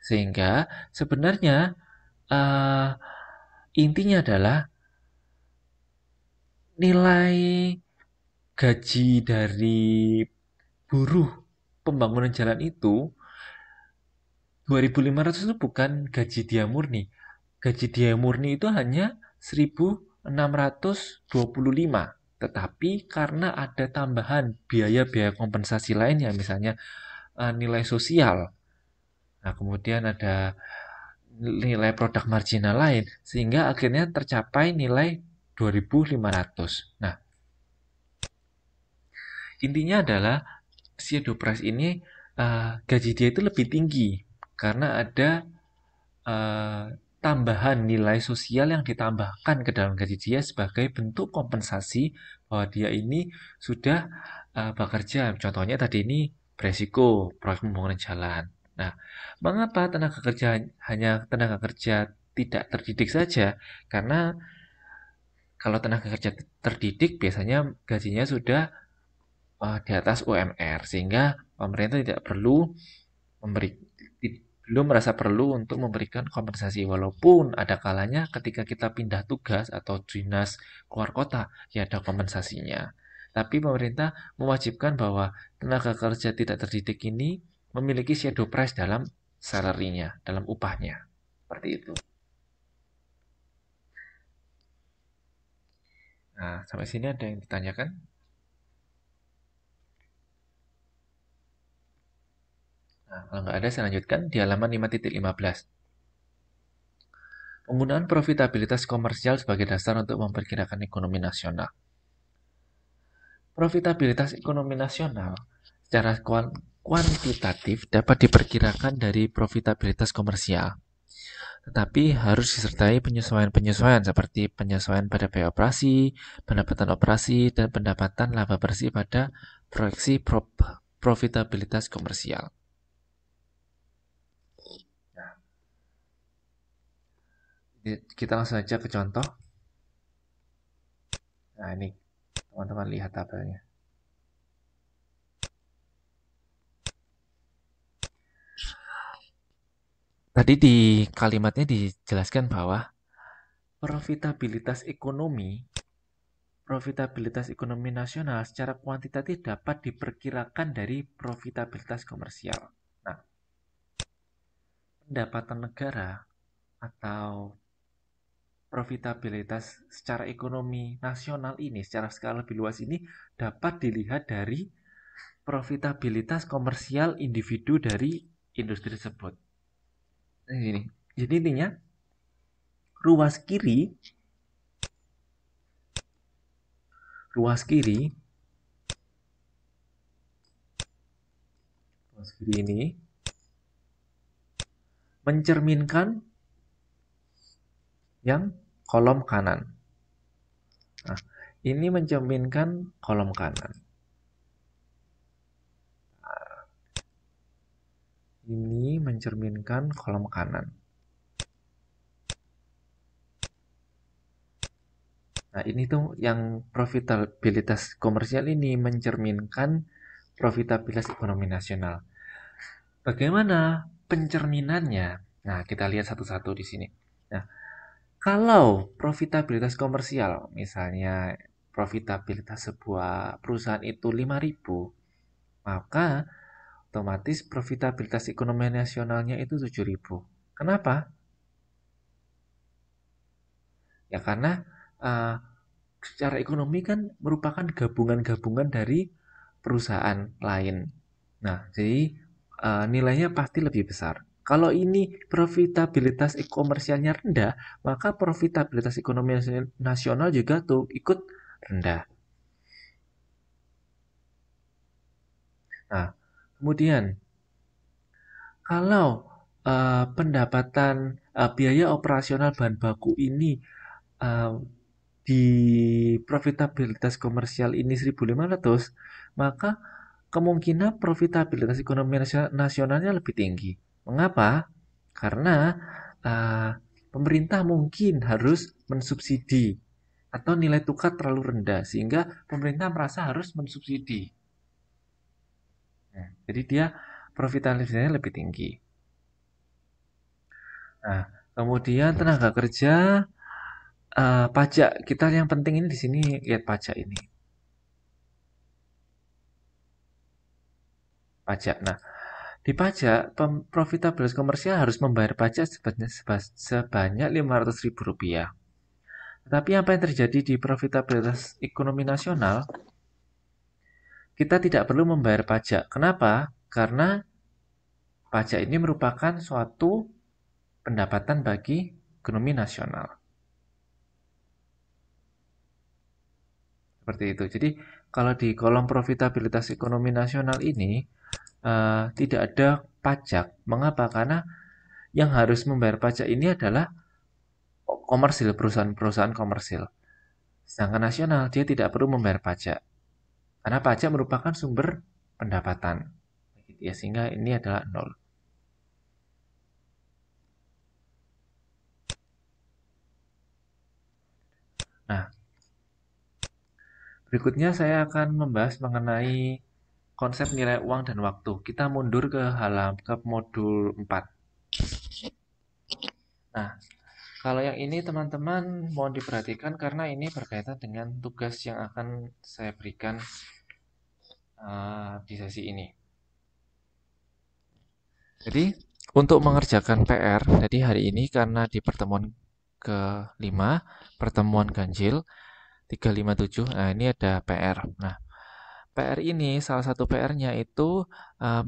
Speaker 1: Sehingga sebenarnya intinya adalah nilai gaji dari buruh pembangunan jalan itu 2.500 itu bukan gaji dia murni. Gaji dia murni itu hanya 1.625. Tetapi karena ada tambahan biaya-biaya kompensasi lainnya, misalnya nilai sosial, nah kemudian ada nilai produk marginal lain, sehingga akhirnya tercapai nilai 2.500. Nah, intinya adalah shadow price ini gaji dia itu lebih tinggi karena ada tambahan nilai sosial yang ditambahkan ke dalam gaji dia sebagai bentuk kompensasi bahwa dia ini sudah bekerja. Contohnya tadi ini beresiko proyek pembangunan jalan. Nah, mengapa hanya tenaga kerja tidak terdidik saja? Karena kalau tenaga kerja terdidik biasanya gajinya sudah di atas UMR, sehingga pemerintah belum merasa perlu untuk memberikan kompensasi. Walaupun ada kalanya ketika kita pindah tugas atau dinas keluar kota, ya ada kompensasinya. Tapi pemerintah mewajibkan bahwa tenaga kerja tidak terdidik ini memiliki shadow price dalam salary-nya, dalam upahnya. Seperti itu. Nah, sampai sini ada yang ditanyakan? Nah, kalau nggak ada, saya lanjutkan di halaman 5.15. Penggunaan profitabilitas komersial sebagai dasar untuk memperkirakan ekonomi nasional. Profitabilitas ekonomi nasional secara kuantitatif dapat diperkirakan dari profitabilitas komersial. Tetapi harus disertai penyesuaian-penyesuaian seperti penyesuaian pada biaya operasi, pendapatan operasi, dan pendapatan laba bersih pada proyeksi profitabilitas komersial. Nah, kita langsung saja ke contoh. Nah, ini teman-teman lihat tabelnya. Tadi di kalimatnya dijelaskan bahwa profitabilitas ekonomi profitabilitas ekonomi nasional secara kuantitatif dapat diperkirakan dari profitabilitas komersial. Nah, pendapatan negara atau profitabilitas secara ekonomi nasional ini, secara skala lebih luas ini dapat dilihat dari profitabilitas komersial individu dari industri tersebut. Nah, ini. Jadi intinya ruas kiri ini mencerminkan yang kolom kanan. Nah, ini mencerminkan kolom kanan. Ini mencerminkan kolom kanan. Nah, ini tuh yang profitabilitas komersial ini mencerminkan profitabilitas ekonomi nasional. Bagaimana pencerminannya? Nah, kita lihat satu-satu di sini. Nah, kalau profitabilitas komersial, misalnya profitabilitas sebuah perusahaan itu 5.000, maka otomatis profitabilitas ekonomi nasionalnya itu 7.000. Kenapa? Ya karena secara ekonomi kan merupakan gabungan-gabungan dari perusahaan lain. Nah, jadi nilainya pasti lebih besar. Kalau ini profitabilitas komersialnya rendah, maka profitabilitas ekonomi nasional juga tuh ikut rendah. Nah, kemudian kalau pendapatan biaya operasional bahan baku ini di profitabilitas komersial ini 1.500, maka kemungkinan profitabilitas ekonomi nasionalnya lebih tinggi. Mengapa? Karena pemerintah mungkin harus mensubsidi atau nilai tukar terlalu rendah sehingga pemerintah merasa harus mensubsidi. Nah, jadi dia profitabilitasnya lebih tinggi. Nah, kemudian tenaga kerja, pajak, kita yang penting ini di sini lihat pajak ini. Pajak. Nah, di pajak profitabilitas komersial harus membayar pajak sebanyak Rp500.000. Tetapi apa yang terjadi di profitabilitas ekonomi nasional? Kita tidak perlu membayar pajak. Kenapa? Karena pajak ini merupakan suatu pendapatan bagi ekonomi nasional. Seperti itu. Jadi kalau di kolom profitabilitas ekonomi nasional ini tidak ada pajak. Mengapa? Karena yang harus membayar pajak ini adalah komersil, perusahaan-perusahaan komersil. Sedangkan nasional dia tidak perlu membayar pajak. Karena pajak merupakan sumber pendapatan. Ya, sehingga ini adalah 0. Nah, berikutnya saya akan membahas mengenai konsep nilai uang dan waktu. Kita mundur ke modul 4. Nah, kalau yang ini teman-teman mohon diperhatikan karena ini berkaitan dengan tugas yang akan saya berikan di sesi ini. Jadi, untuk mengerjakan PR, jadi hari ini karena di pertemuan ke-5, pertemuan ganjil 357, nah ini ada PR. Nah, PR ini salah satu PR-nya itu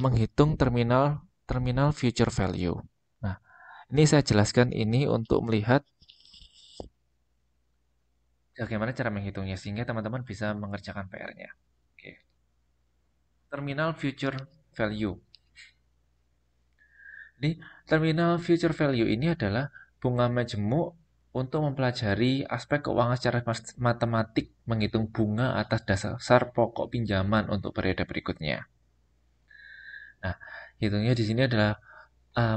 Speaker 1: menghitung terminal future value. Nah, ini saya jelaskan ini untuk melihat bagaimana cara menghitungnya sehingga teman-teman bisa mengerjakan PR-nya. Oke. Terminal future value. Jadi, terminal future value ini adalah bunga majemuk untuk mempelajari aspek keuangan secara matematik, menghitung bunga atas dasar pokok pinjaman untuk periode berikutnya. Nah, hitungnya di sini adalah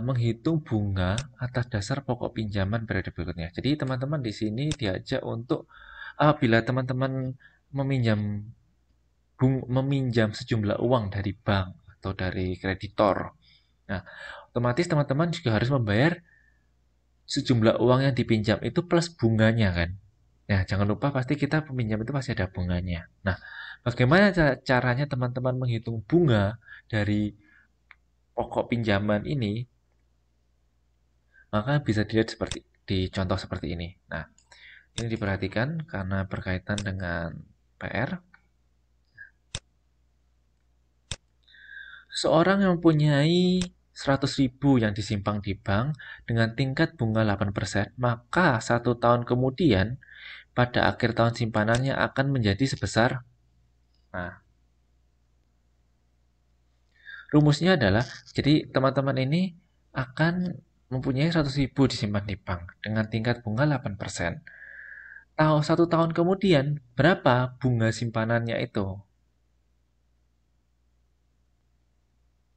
Speaker 1: menghitung bunga atas dasar pokok pinjaman periode berikutnya. Jadi teman-teman di sini diajak untuk apabila teman-teman meminjam sejumlah uang dari bank atau dari kreditor. Nah, otomatis teman-teman juga harus membayar sejumlah uang yang dipinjam itu plus bunganya kan. Ya, jangan lupa pasti kita peminjam itu pasti ada bunganya. Nah, bagaimana caranya teman-teman menghitung bunga dari pokok pinjaman ini? Maka bisa dilihat di contoh seperti ini. Nah, ini diperhatikan karena berkaitan dengan PR. Seorang yang mempunyai 100.000 yang disimpan di bank dengan tingkat bunga 8%, maka 1 tahun kemudian pada akhir tahun simpanannya akan menjadi sebesar. Nah, rumusnya adalah, jadi teman-teman ini akan mempunyai 100.000 disimpan di bank dengan tingkat bunga 8%. 1 tahun kemudian, berapa bunga simpanannya itu?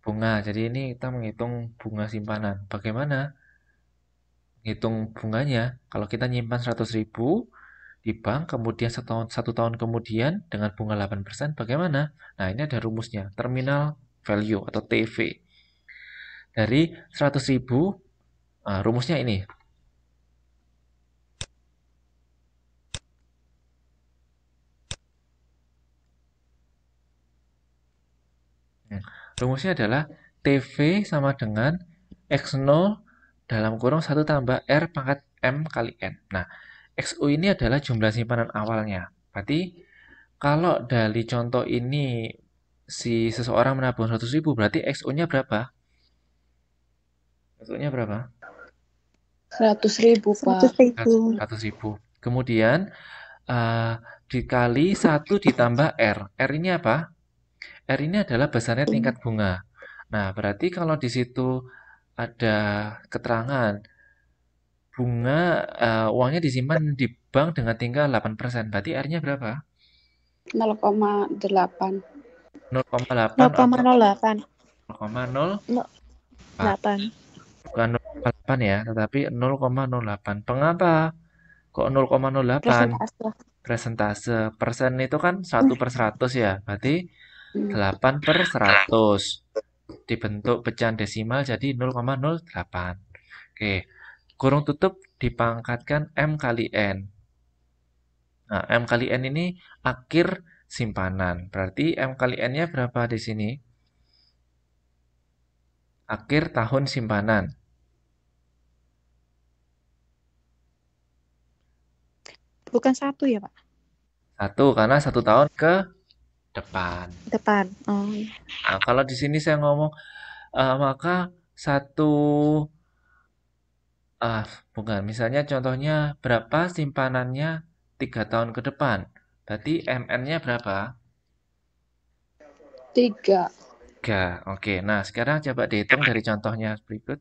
Speaker 1: Bunga, jadi ini kita menghitung bunga simpanan. Bagaimana hitung bunganya? Kalau kita nyimpan 100.000 di bank, kemudian 1 tahun kemudian dengan bunga 8%, bagaimana? Nah, ini ada rumusnya, terminal value atau TV. Dari 100.000, rumusnya ini. Rumusnya adalah TV sama dengan X0 dalam kurung 1 tambah R pangkat M kali N. Nah, XU ini adalah jumlah simpanan awalnya. Berarti kalau dari contoh ini si seseorang menabung 100.000, berarti XU-nya berapa? XU-nya berapa?
Speaker 3: 100.000, Pak.
Speaker 6: 100.000.
Speaker 1: 100.000. Kemudian dikali 1 ditambah R. R ini apa? R ini adalah besarnya tingkat bunga. Nah, berarti kalau di situ ada keterangan bunga uangnya disimpan di bank dengan tingkat 8%. Berarti R-nya berapa?
Speaker 3: 0,8.
Speaker 1: 0,8 atau
Speaker 6: 0,08.
Speaker 1: 0,08. Bukan 0,8 ya, tetapi 0,08. Mengapa kok 0,08? Persentase. Persen itu kan 1/100 ya. Berarti 8/100. Dibentuk pecahan desimal jadi 0,08. Oke. Kurung tutup dipangkatkan M kali N. Nah, M kali N ini akhir simpanan. Berarti M kali N-nya berapa di sini? Akhir tahun simpanan.
Speaker 6: Bukan 1 ya, Pak?
Speaker 1: 1, karena 1 tahun ke depan.
Speaker 6: Depan. Oh.
Speaker 1: Nah, kalau di sini saya ngomong, maka 1, bukan. Misalnya contohnya berapa simpanannya 3 tahun ke depan. Berarti MN-nya berapa?
Speaker 3: 3.
Speaker 1: 3. Oke, nah sekarang coba dihitung dari contohnya berikut.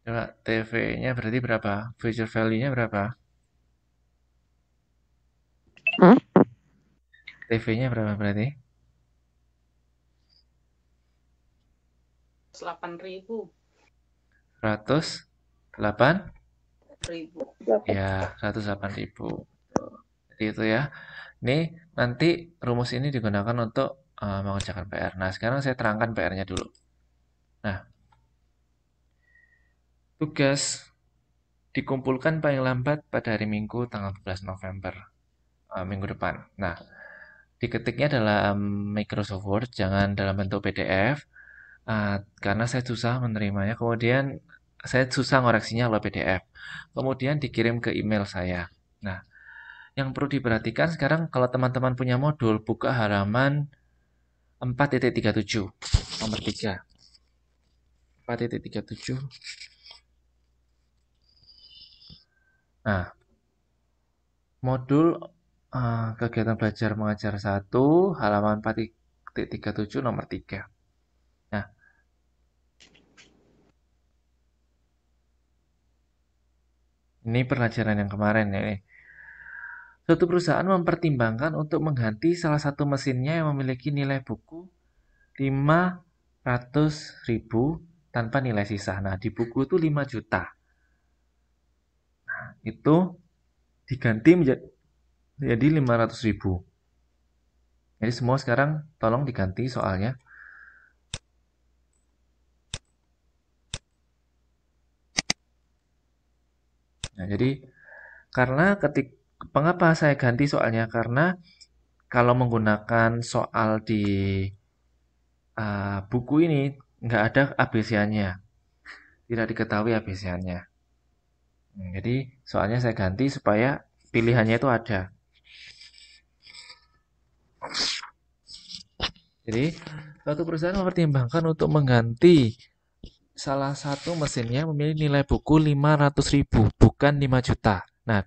Speaker 1: Coba TV-nya berarti berapa? Future value-nya berapa? TV-nya berapa berarti?
Speaker 4: 8.000.
Speaker 1: 108?
Speaker 4: 1.000.
Speaker 1: Ya, 108.000. Jadi itu ya. Ini nanti rumus ini digunakan untuk mengerjakan PR. Nah, sekarang saya terangkan PR-nya dulu. Nah, tugas dikumpulkan paling lambat pada hari Minggu tanggal 14 November minggu depan. Nah, diketiknya dalam Microsoft Word, jangan dalam bentuk PDF, karena saya susah menerimanya. Kemudian saya susah ngoreksinya kalau PDF. Kemudian dikirim ke email saya. Nah, yang perlu diperhatikan sekarang kalau teman-teman punya modul, buka halaman 4.37, nomor 3. 4.37. Nah, modul kegiatan belajar mengajar 1, halaman 4.37 nomor 3. Nah, ini pelajaran yang kemarin ya. Suatu perusahaan mempertimbangkan untuk mengganti salah satu mesinnya yang memiliki nilai buku 500.000 tanpa nilai sisa. Nah, di buku itu 5 juta. Nah, itu diganti menjadi 500.000. Jadi semua sekarang tolong diganti soalnya. Nah, jadi karena mengapa saya ganti soalnya? Karena kalau menggunakan soal di buku ini nggak ada ABC-nya, tidak diketahui ABC-nya. Jadi soalnya saya ganti supaya pilihannya itu ada. Jadi suatu perusahaan mempertimbangkan untuk mengganti salah satu mesinnya memilih nilai buku 500.000, bukan 5 juta. Nah,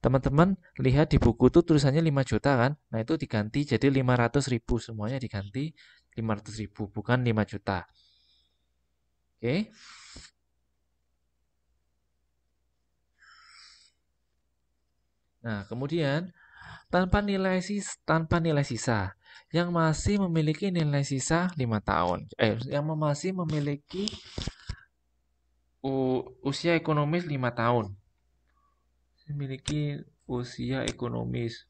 Speaker 1: teman-teman lihat di buku itu tulisannya 5 juta kan? Nah, itu diganti jadi 500.000. Semuanya diganti 500.000, bukan 5 juta. Oke? Nah, kemudian tanpa nilai sisa yang masih memiliki nilai sisa 5 tahun. Yang masih memiliki usia ekonomis 5 tahun. Memiliki usia ekonomis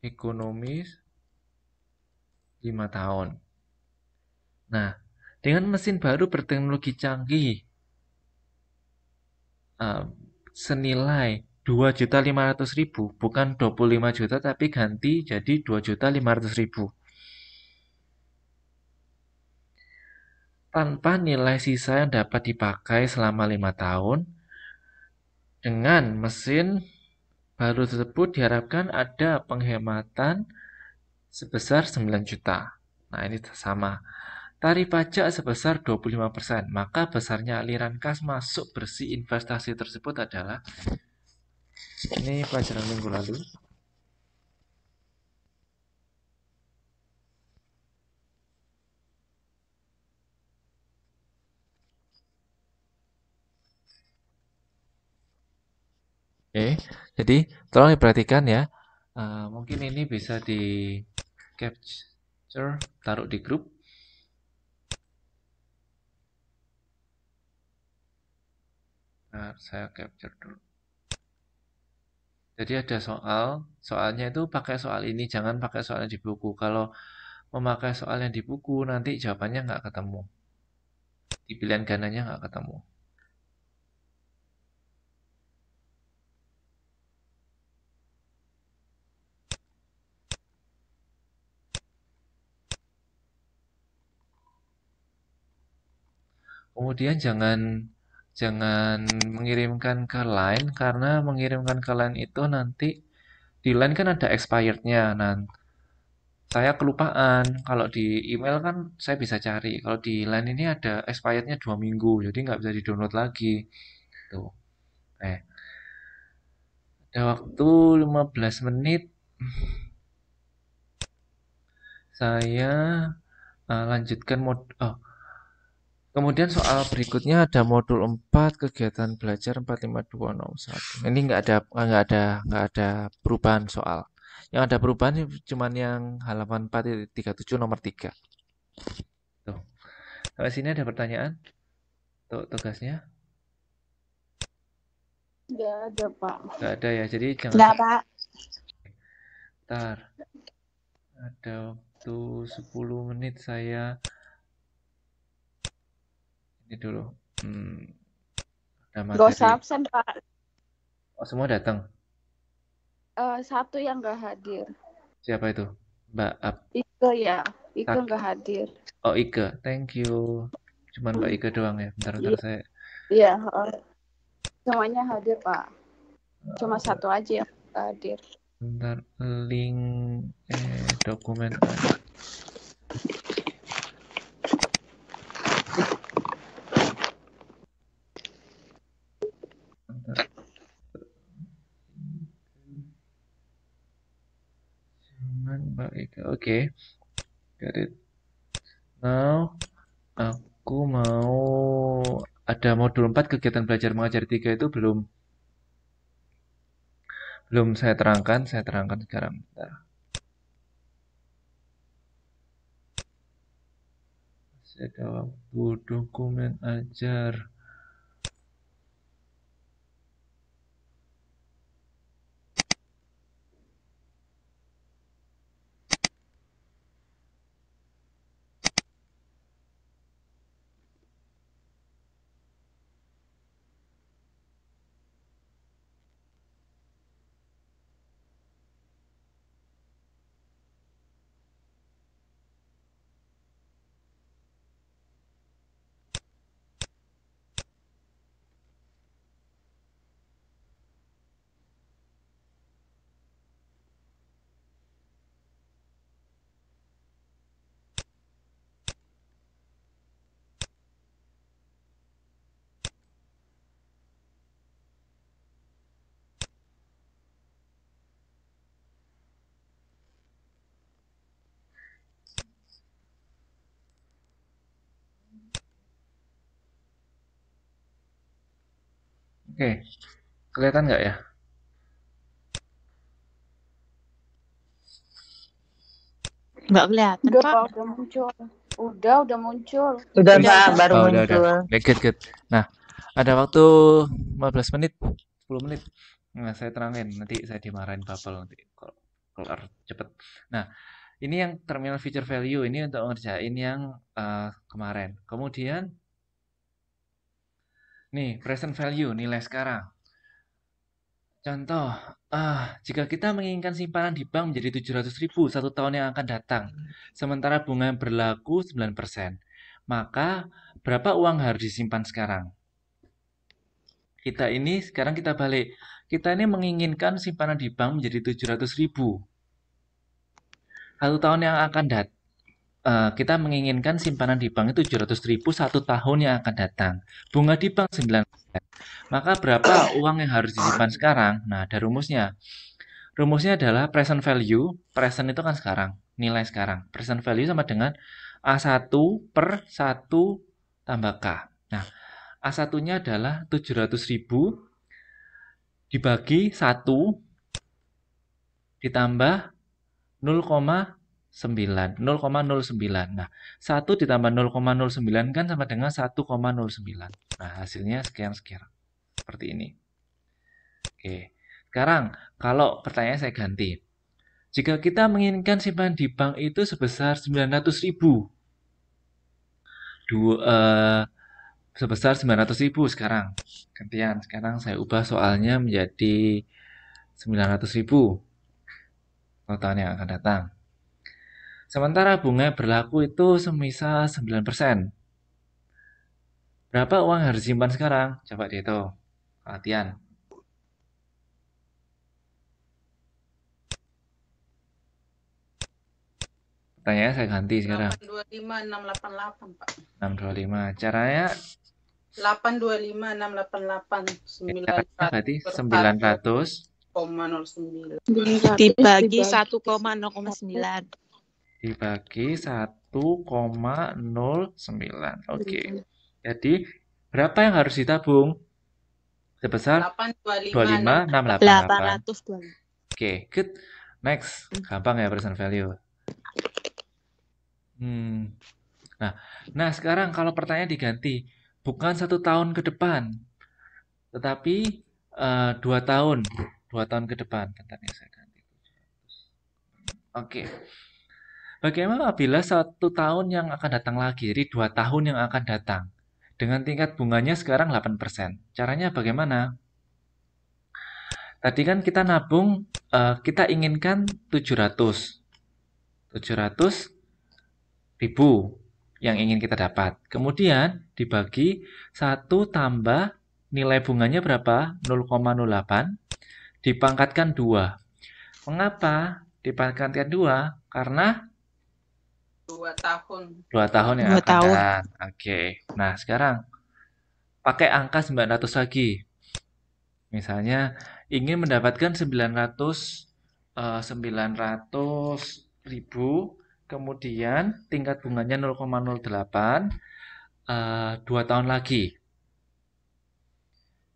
Speaker 1: 5 tahun. Nah, dengan mesin baru berteknologi canggih senilai 2.500.000, bukan 25 juta tapi ganti jadi 2.500.000. Tanpa nilai sisa yang dapat dipakai selama 5 tahun, dengan mesin baru tersebut diharapkan ada penghematan sebesar 9 juta. Nah, ini sama. Tarif pajak sebesar 25%. Maka besarnya aliran kas masuk bersih investasi tersebut adalah, ini pelajaran minggu lalu. Jadi tolong diperhatikan ya. Mungkin ini bisa di capture, taruh di grup. Nah, saya capture dulu. Jadi ada soalnya itu pakai soal ini, jangan pakai soalnya di buku. Kalau memakai soal yang di buku, nanti jawabannya nggak ketemu. Di pilihan gananya nggak ketemu. Kemudian jangan mengirimkan ke line, karena mengirimkan ke line itu nanti di line kan ada expirednya. Nah, saya kelupaan. Kalau di email kan saya bisa cari. Kalau di line ini ada expirednya 2 minggu, jadi nggak bisa di-download lagi. Tuh. Ada waktu 15 menit. Saya lanjutkan kemudian soal berikutnya ada modul 4 kegiatan belajar 45201. Ini nggak ada perubahan soal. Yang ada perubahan cuman yang halaman 4.37 nomor 3. Tuh. Sampai sini ada pertanyaan untuk tugasnya?
Speaker 3: Nggak ada, Pak.
Speaker 1: Nggak ada ya, jadi jangan.
Speaker 6: Enggak, Pak.
Speaker 1: Bentar. Ada waktu 10 menit saya ini dulu. Ada materi.
Speaker 3: Nggak usah absen, Pak.
Speaker 1: Oh, semua datang?
Speaker 3: Satu yang nggak hadir.
Speaker 1: Siapa itu? Mbak
Speaker 3: Ike ya. Ike nggak hadir.
Speaker 1: Oh, Ike. Thank you. Cuman Mbak Ike doang ya. Bentar saya.
Speaker 3: Iya. Semuanya hadir, Pak. Cuma satu aja yang nggak hadir.
Speaker 1: Bentar, link dokumen. Bentar. Cuman Mbak Ika. Oke. Got it. Now, aku mau ada modul 4 kegiatan belajar mengajar 3 itu belum saya terangkan sekarang. Bentar. Ada waktu dokumen ajar. Oke, kelihatan nggak ya?
Speaker 6: Nggak kelihatan,
Speaker 3: Udah,
Speaker 6: Pak.
Speaker 3: Pak, udah muncul. Udah muncul.
Speaker 7: Udah,
Speaker 6: Udah,
Speaker 7: Pak,
Speaker 6: udah.
Speaker 7: baru
Speaker 1: Oh,
Speaker 7: muncul.
Speaker 1: udah. Oke, good. Nah, ada waktu 15 menit, 10 menit. Nah, saya terangin, nanti saya dimarahin Bubble nanti kalau kelar cepet. Nah, ini yang terminal feature value, ini untuk ngerjain yang kemarin. Kemudian, nih, present value, nilai sekarang. Contoh, jika kita menginginkan simpanan di bank menjadi 700.000 satu tahun yang akan datang, sementara bunga yang berlaku 9%, maka berapa uang harus disimpan sekarang? Kita ini sekarang kita balik. Kita ini menginginkan simpanan di bank menjadi 700.000 satu tahun yang akan datang. Kita menginginkan simpanan di bank itu 700.000 satu tahun yang akan datang. Bunga di bank 9%. Maka berapa uang yang harus disimpan sekarang? Nah, ada rumusnya. Rumusnya adalah present value. Present itu kan sekarang, nilai sekarang. Present value sama dengan A1 per 1 tambah K. Nah, A1-nya adalah 700.000 dibagi 1 ditambah 0,09. Nah, 1 ditambah 0,09 kan sama dengan 1,09. Nah, hasilnya sekian-sekian. Seperti ini. Oke. Sekarang, kalau pertanyaan saya ganti. Jika kita menginginkan simpanan di bank itu sebesar 900.000. Sebesar 900.000 sekarang. Gantian, sekarang saya ubah soalnya menjadi 900.000 tahun yang akan datang. Sementara bunga berlaku itu semisal 9%. Berapa uang yang harus disimpan sekarang? Coba dihitung. Latihan. Pertanyaannya saya ganti sekarang.
Speaker 4: 825688, Pak.
Speaker 1: 625. Caranya
Speaker 4: 825688
Speaker 1: berarti 900
Speaker 4: 900,09
Speaker 6: Dibagi 1,09.
Speaker 1: dibagi 1,09. Oke. Jadi berapa yang harus ditabung? Sebesar
Speaker 4: 825,688.
Speaker 1: 25,688. Oke, good. Next. Gampang ya present value. Nah, sekarang kalau pertanyaan diganti, bukan 1 tahun ke depan, tetapi 2 tahun. 2 tahun ke depan. Bentar ya, saya ganti. Oke. Bagaimana apabila 1 tahun yang akan datang lagi, jadi 2 tahun yang akan datang, dengan tingkat bunganya sekarang 8%. Caranya bagaimana? Tadi kan kita nabung, kita inginkan 700.000 yang ingin kita dapat. Kemudian dibagi 1 tambah nilai bunganya berapa? 0,08 dipangkatkan 2. Mengapa dipangkatkan 2? Karena
Speaker 4: 2 tahun.
Speaker 1: 2 tahun yang
Speaker 6: 2
Speaker 1: akan
Speaker 6: tahun.
Speaker 1: datang. Oke. Nah, sekarang pakai angka 900 lagi. Misalnya ingin mendapatkan 900.000, kemudian tingkat bunganya 0,08, 2 tahun lagi.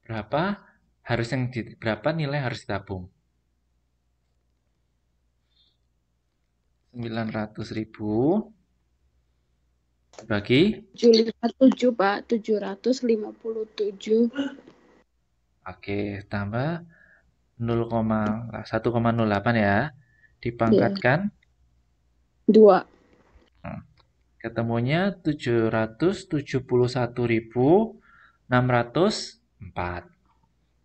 Speaker 1: Berapa nilai harus ditabung? 900.000 Bagi
Speaker 3: 757 Pak, 757.
Speaker 1: oke, tambah 1,08 ya.
Speaker 3: Iya,
Speaker 1: Dipangkatkan
Speaker 3: 2.
Speaker 1: ketemunya 771.604.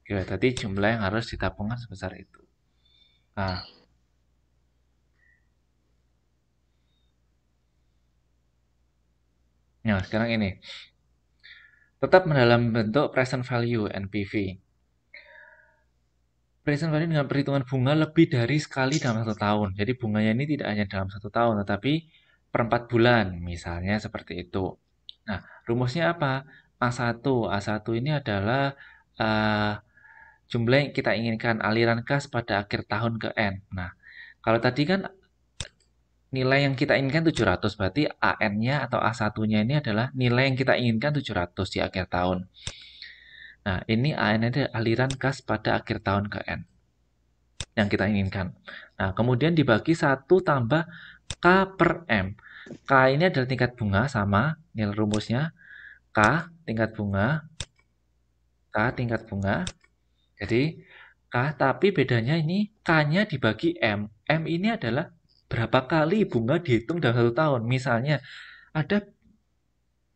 Speaker 1: Oke, tadi jumlah yang harus ditabungkan sebesar itu. Nah, sekarang ini. Tetap dalam bentuk present value NPV. Present value dengan perhitungan bunga lebih dari sekali dalam 1 tahun. Jadi bunganya ini tidak hanya dalam 1 tahun, tetapi per 4 bulan. Misalnya seperti itu. Nah, rumusnya apa? A1. A1 ini adalah jumlah yang kita inginkan, aliran kas pada akhir tahun ke N. Nah, kalau tadi kan nilai yang kita inginkan 700, berarti AN-nya atau A1-nya ini adalah nilai yang kita inginkan 700 di akhir tahun. Nah, ini AN adalah aliran kas pada akhir tahun ke N yang kita inginkan. Nah, kemudian dibagi 1 tambah K per M. K ini adalah tingkat bunga, sama nilai rumusnya. K tingkat bunga. Jadi, K, tapi bedanya ini K-nya dibagi M. M ini adalah berapa kali bunga dihitung dalam 1 tahun. Misalnya, ada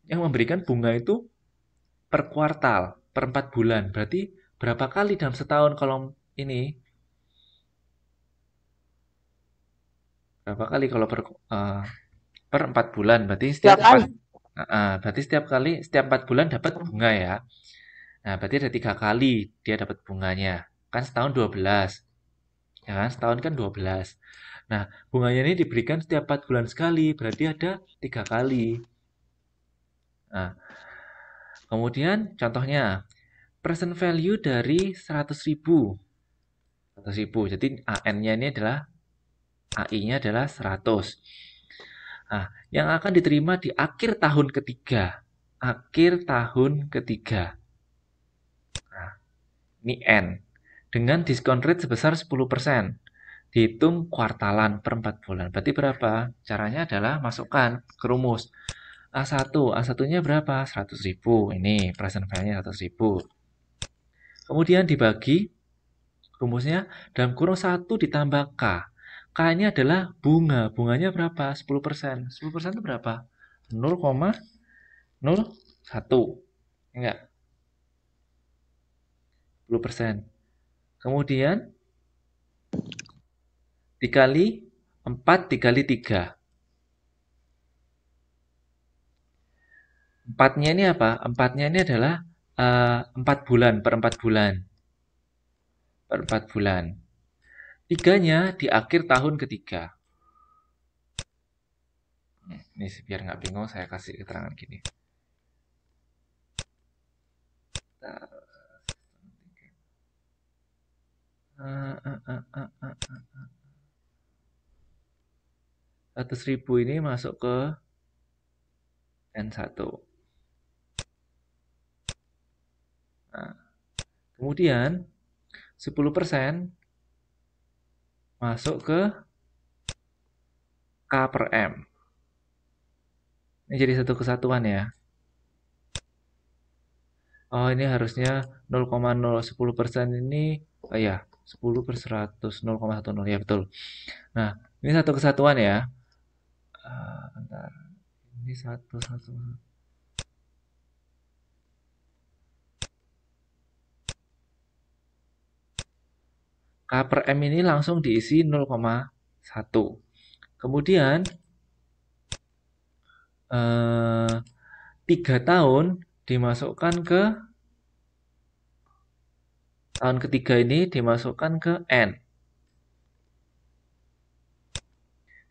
Speaker 1: yang memberikan bunga itu per kuartal, per 4 bulan. Berarti berapa kali dalam setahun kalau ini? Berapa kali kalau per 4 bulan? Berarti setiap 4 bulan dapat bunga ya. Nah, berarti ada 3 kali dia dapat bunganya. Kan setahun 12. Ya kan, setahun kan 12. Nah, bunganya ini diberikan setiap 4 bulan sekali, berarti ada 3 kali. Nah, kemudian contohnya, present value dari 100.000. 100.000, jadi AN-nya ini adalah, AI-nya adalah 100. Nah, yang akan diterima di akhir tahun ketiga. Akhir tahun ketiga. Nah, ini N. Dengan diskon rate sebesar 10%. Dihitung kuartalan per 4 bulan. Berarti berapa? Caranya adalah masukkan ke rumus. A1. A1-nya berapa? 100.000. Ini present value-nya 100.000. Kemudian dibagi rumusnya dalam kurung 1 ditambah K. K ini adalah bunga. Bunganya berapa? 10%. 10% itu berapa? 0,01. Enggak. 10%. Kemudian dikali 4 dikali 3. 4-nya ini apa? 4-nya ini adalah 4 bulan, per 4 bulan. Per 4 bulan. 3-nya di akhir tahun ketiga. Ini biar nggak bingung, saya kasih keterangan gini. Ratus ribu ini masuk ke N1. Nah, kemudian 10% masuk ke K per M. Ini jadi satu kesatuan ya. Oh, ini harusnya 0,010% ini, oh ya, 10 per 100, 0,10, ya betul. Nah, ini satu kesatuan ya. Bentar. Ini satu. K per M ini langsung diisi 0,1. Kemudian 3 tahun dimasukkan ke tahun ketiga, ini dimasukkan ke N.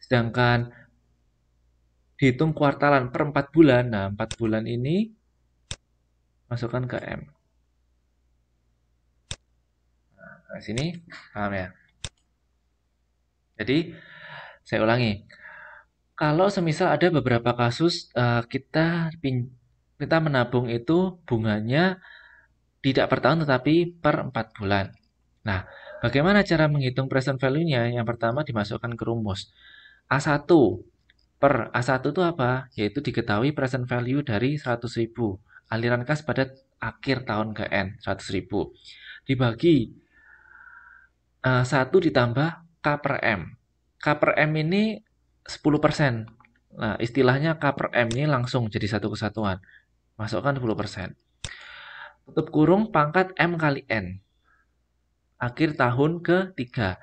Speaker 1: Sedangkan dihitung kuartalan per 4 bulan. Nah, 4 bulan ini masukkan ke M. Nah, sini paham ya? Jadi, saya ulangi. Kalau semisal ada beberapa kasus kita menabung itu bunganya tidak per tahun tetapi per 4 bulan. Nah, bagaimana cara menghitung present value-nya? Yang pertama dimasukkan ke rumus. A1 per A1 itu apa? Yaitu diketahui present value dari 100.000. Aliran kas pada akhir tahun ke N, 100.000. Dibagi 1 ditambah K per M. K per M ini 10%. Nah, istilahnya K per M ini langsung jadi satu kesatuan. Masukkan 10%. Tutup kurung pangkat M kali N. Akhir tahun ke-3.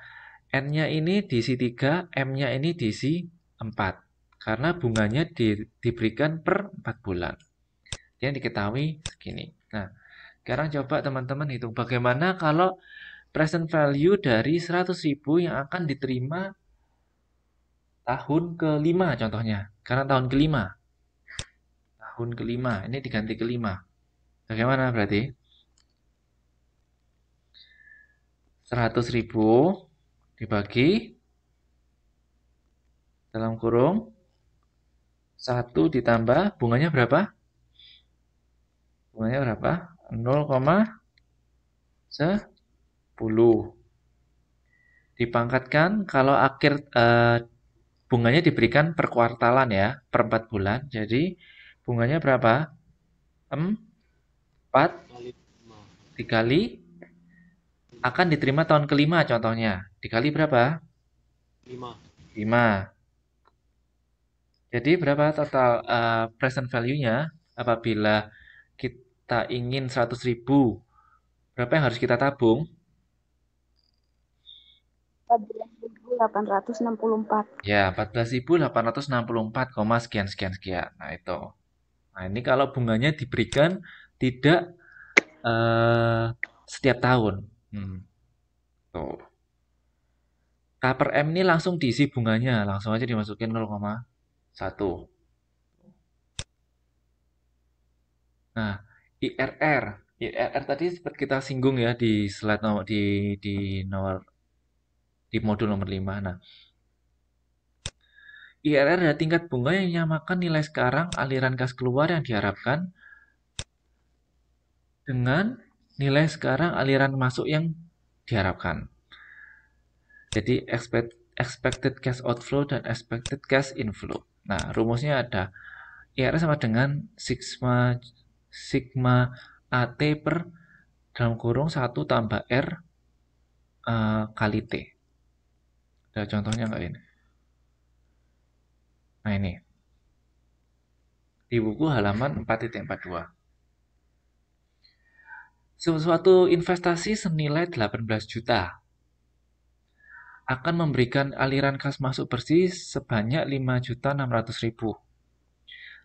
Speaker 1: N-nya ini diisi 3, M-nya ini diisi 4. Karena bunganya diberikan per 4 bulan. Yang diketahui segini. Nah, sekarang coba teman-teman hitung bagaimana kalau present value dari 100.000 yang akan diterima tahun ke-5 contohnya. Karena tahun ke-5. Tahun ke-5, ini diganti ke-5. Bagaimana berarti? 100.000 dibagi dalam kurung 1 ditambah bunganya berapa? Bunganya berapa? 0,10. Dipangkatkan kalau akhir bunganya diberikan per kuartalan ya, per 4 bulan. Jadi bunganya berapa? 4
Speaker 5: kali 5.
Speaker 1: dikali akan diterima tahun ke-5 contohnya. Dikali berapa?
Speaker 5: 5.
Speaker 1: 5. Jadi berapa total present value-nya apabila kita ingin 100.000? Berapa yang harus kita tabung?
Speaker 3: 14.864.
Speaker 1: Ya, 14.864, sekian. Nah, itu. Nah, ini kalau bunganya diberikan tidak setiap tahun. Tuh. K per M ini langsung diisi bunganya. Langsung aja dimasukin 0,1. Nah, IRR. IRR tadi sempat kita singgung ya di slide nomor di modul nomor 5. Nah, IRR adalah tingkat bunga yang menyamakan nilai sekarang aliran kas keluar yang diharapkan dengan nilai sekarang aliran masuk yang diharapkan. Jadi expected cash outflow dan expected cash inflow. Nah, rumusnya ada IRR sama dengan sigma AT per dalam kurung 1 tambah R kali T. Ada contohnya nggak ini? Nah, ini. Di buku halaman 4.42. Suatu investasi senilai 18 juta akan memberikan aliran kas masuk bersih sebanyak 5.600.000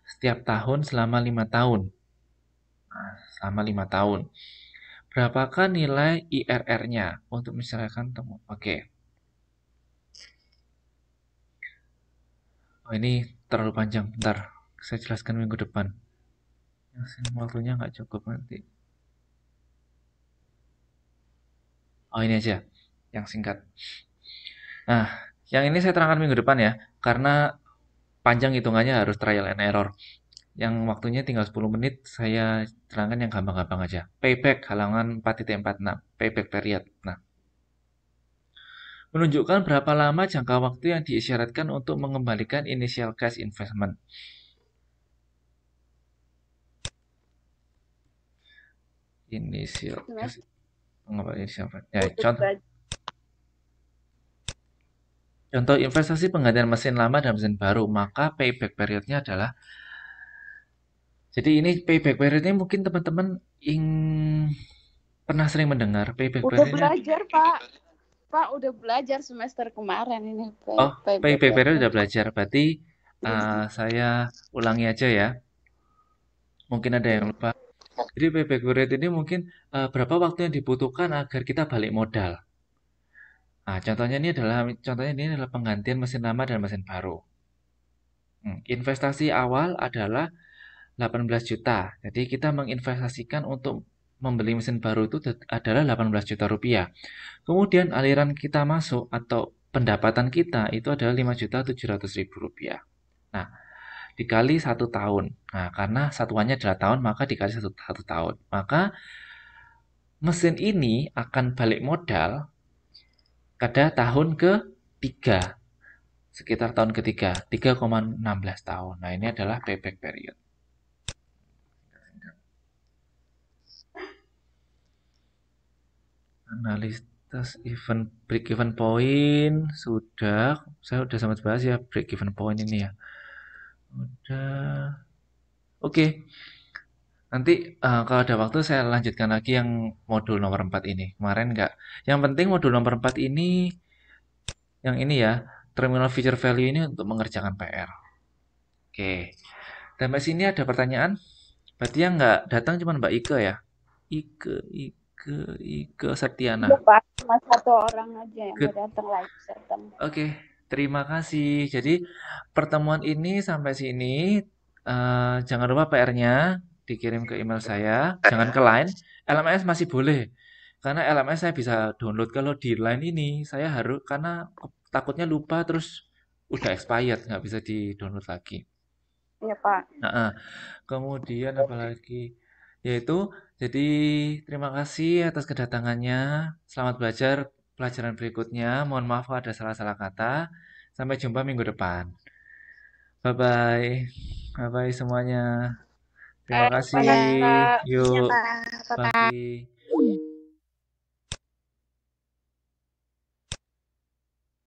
Speaker 1: setiap tahun selama 5 tahun. Nah, selama 5 tahun. Berapakah nilai IRR-nya untuk misalkan temu? Oke. Oh, ini terlalu panjang. Bentar, saya jelaskan minggu depan. Yang waktunya nggak cukup nanti. Oh, ini aja, yang singkat. Nah, yang ini saya terangkan minggu depan ya, karena panjang hitungannya harus trial and error. Yang waktunya tinggal 10 menit, saya terangkan yang gampang-gampang aja. Payback halaman 4.46, payback period. Nah, menunjukkan berapa lama jangka waktu yang diisyaratkan untuk mengembalikan initial cash investment. Initial cash. Ya, contoh investasi penggantian mesin lama dan mesin baru, maka payback periodnya adalah, jadi ini payback period ini mungkin teman-teman pernah sering mendengar payback
Speaker 3: Udah
Speaker 1: periodnya.
Speaker 3: belajar, Pak, udah belajar semester kemarin ini.
Speaker 1: Payback period udah belajar, berarti saya ulangi aja ya. Mungkin ada yang lupa. Jadi payback period ini mungkin berapa waktu yang dibutuhkan agar kita balik modal. Nah, contohnya ini adalah penggantian mesin lama dan mesin baru. Investasi awal adalah 18 juta. Jadi kita menginvestasikan untuk membeli mesin baru itu adalah 18 juta rupiah. Kemudian aliran kita masuk atau pendapatan kita itu adalah 5.700.000 rupiah. Nah, dikali 1 tahun. Nah, karena satuannya adalah tahun, maka dikali 1 tahun. Maka mesin ini akan balik modal pada tahun ke-3 sekitar tahun ketiga, 3,16 tahun. Nah, ini adalah payback period. Analisis event break even point sudah, saya sudah sempat bahas ya break even point ini ya. Udah. Oke. Nanti kalau ada waktu saya lanjutkan lagi yang modul nomor 4 ini. Kemarin enggak. Yang penting modul nomor 4 ini yang ini ya, terminal feature value ini untuk mengerjakan PR. Oke. Sampai sini ada pertanyaan? Berarti yang nggak datang cuma Mbak Ike ya? Ike Septiana.
Speaker 3: Iya Pak, cuma satu orang aja yang
Speaker 1: Good.
Speaker 3: nggak datang lagi.
Speaker 1: Oke, terima kasih. Jadi pertemuan ini sampai sini. Jangan lupa PR-nya dikirim ke email saya. Jangan ke Line. LMS masih boleh. Karena LMS saya bisa download. Kalau di Line ini saya harus, karena takutnya lupa terus udah expired, nggak bisa di-download lagi.
Speaker 3: Iya Pak.
Speaker 1: Nah, kemudian apalagi? Yaitu, jadi terima kasih atas kedatangannya. Selamat belajar pelajaran berikutnya. Mohon maaf kalau ada salah-salah kata. Sampai jumpa minggu depan. Bye-bye. Bye-bye semuanya. Terima kasih.
Speaker 6: Pak.
Speaker 1: Yuk,
Speaker 6: Pak. Bye-bye.
Speaker 1: bye.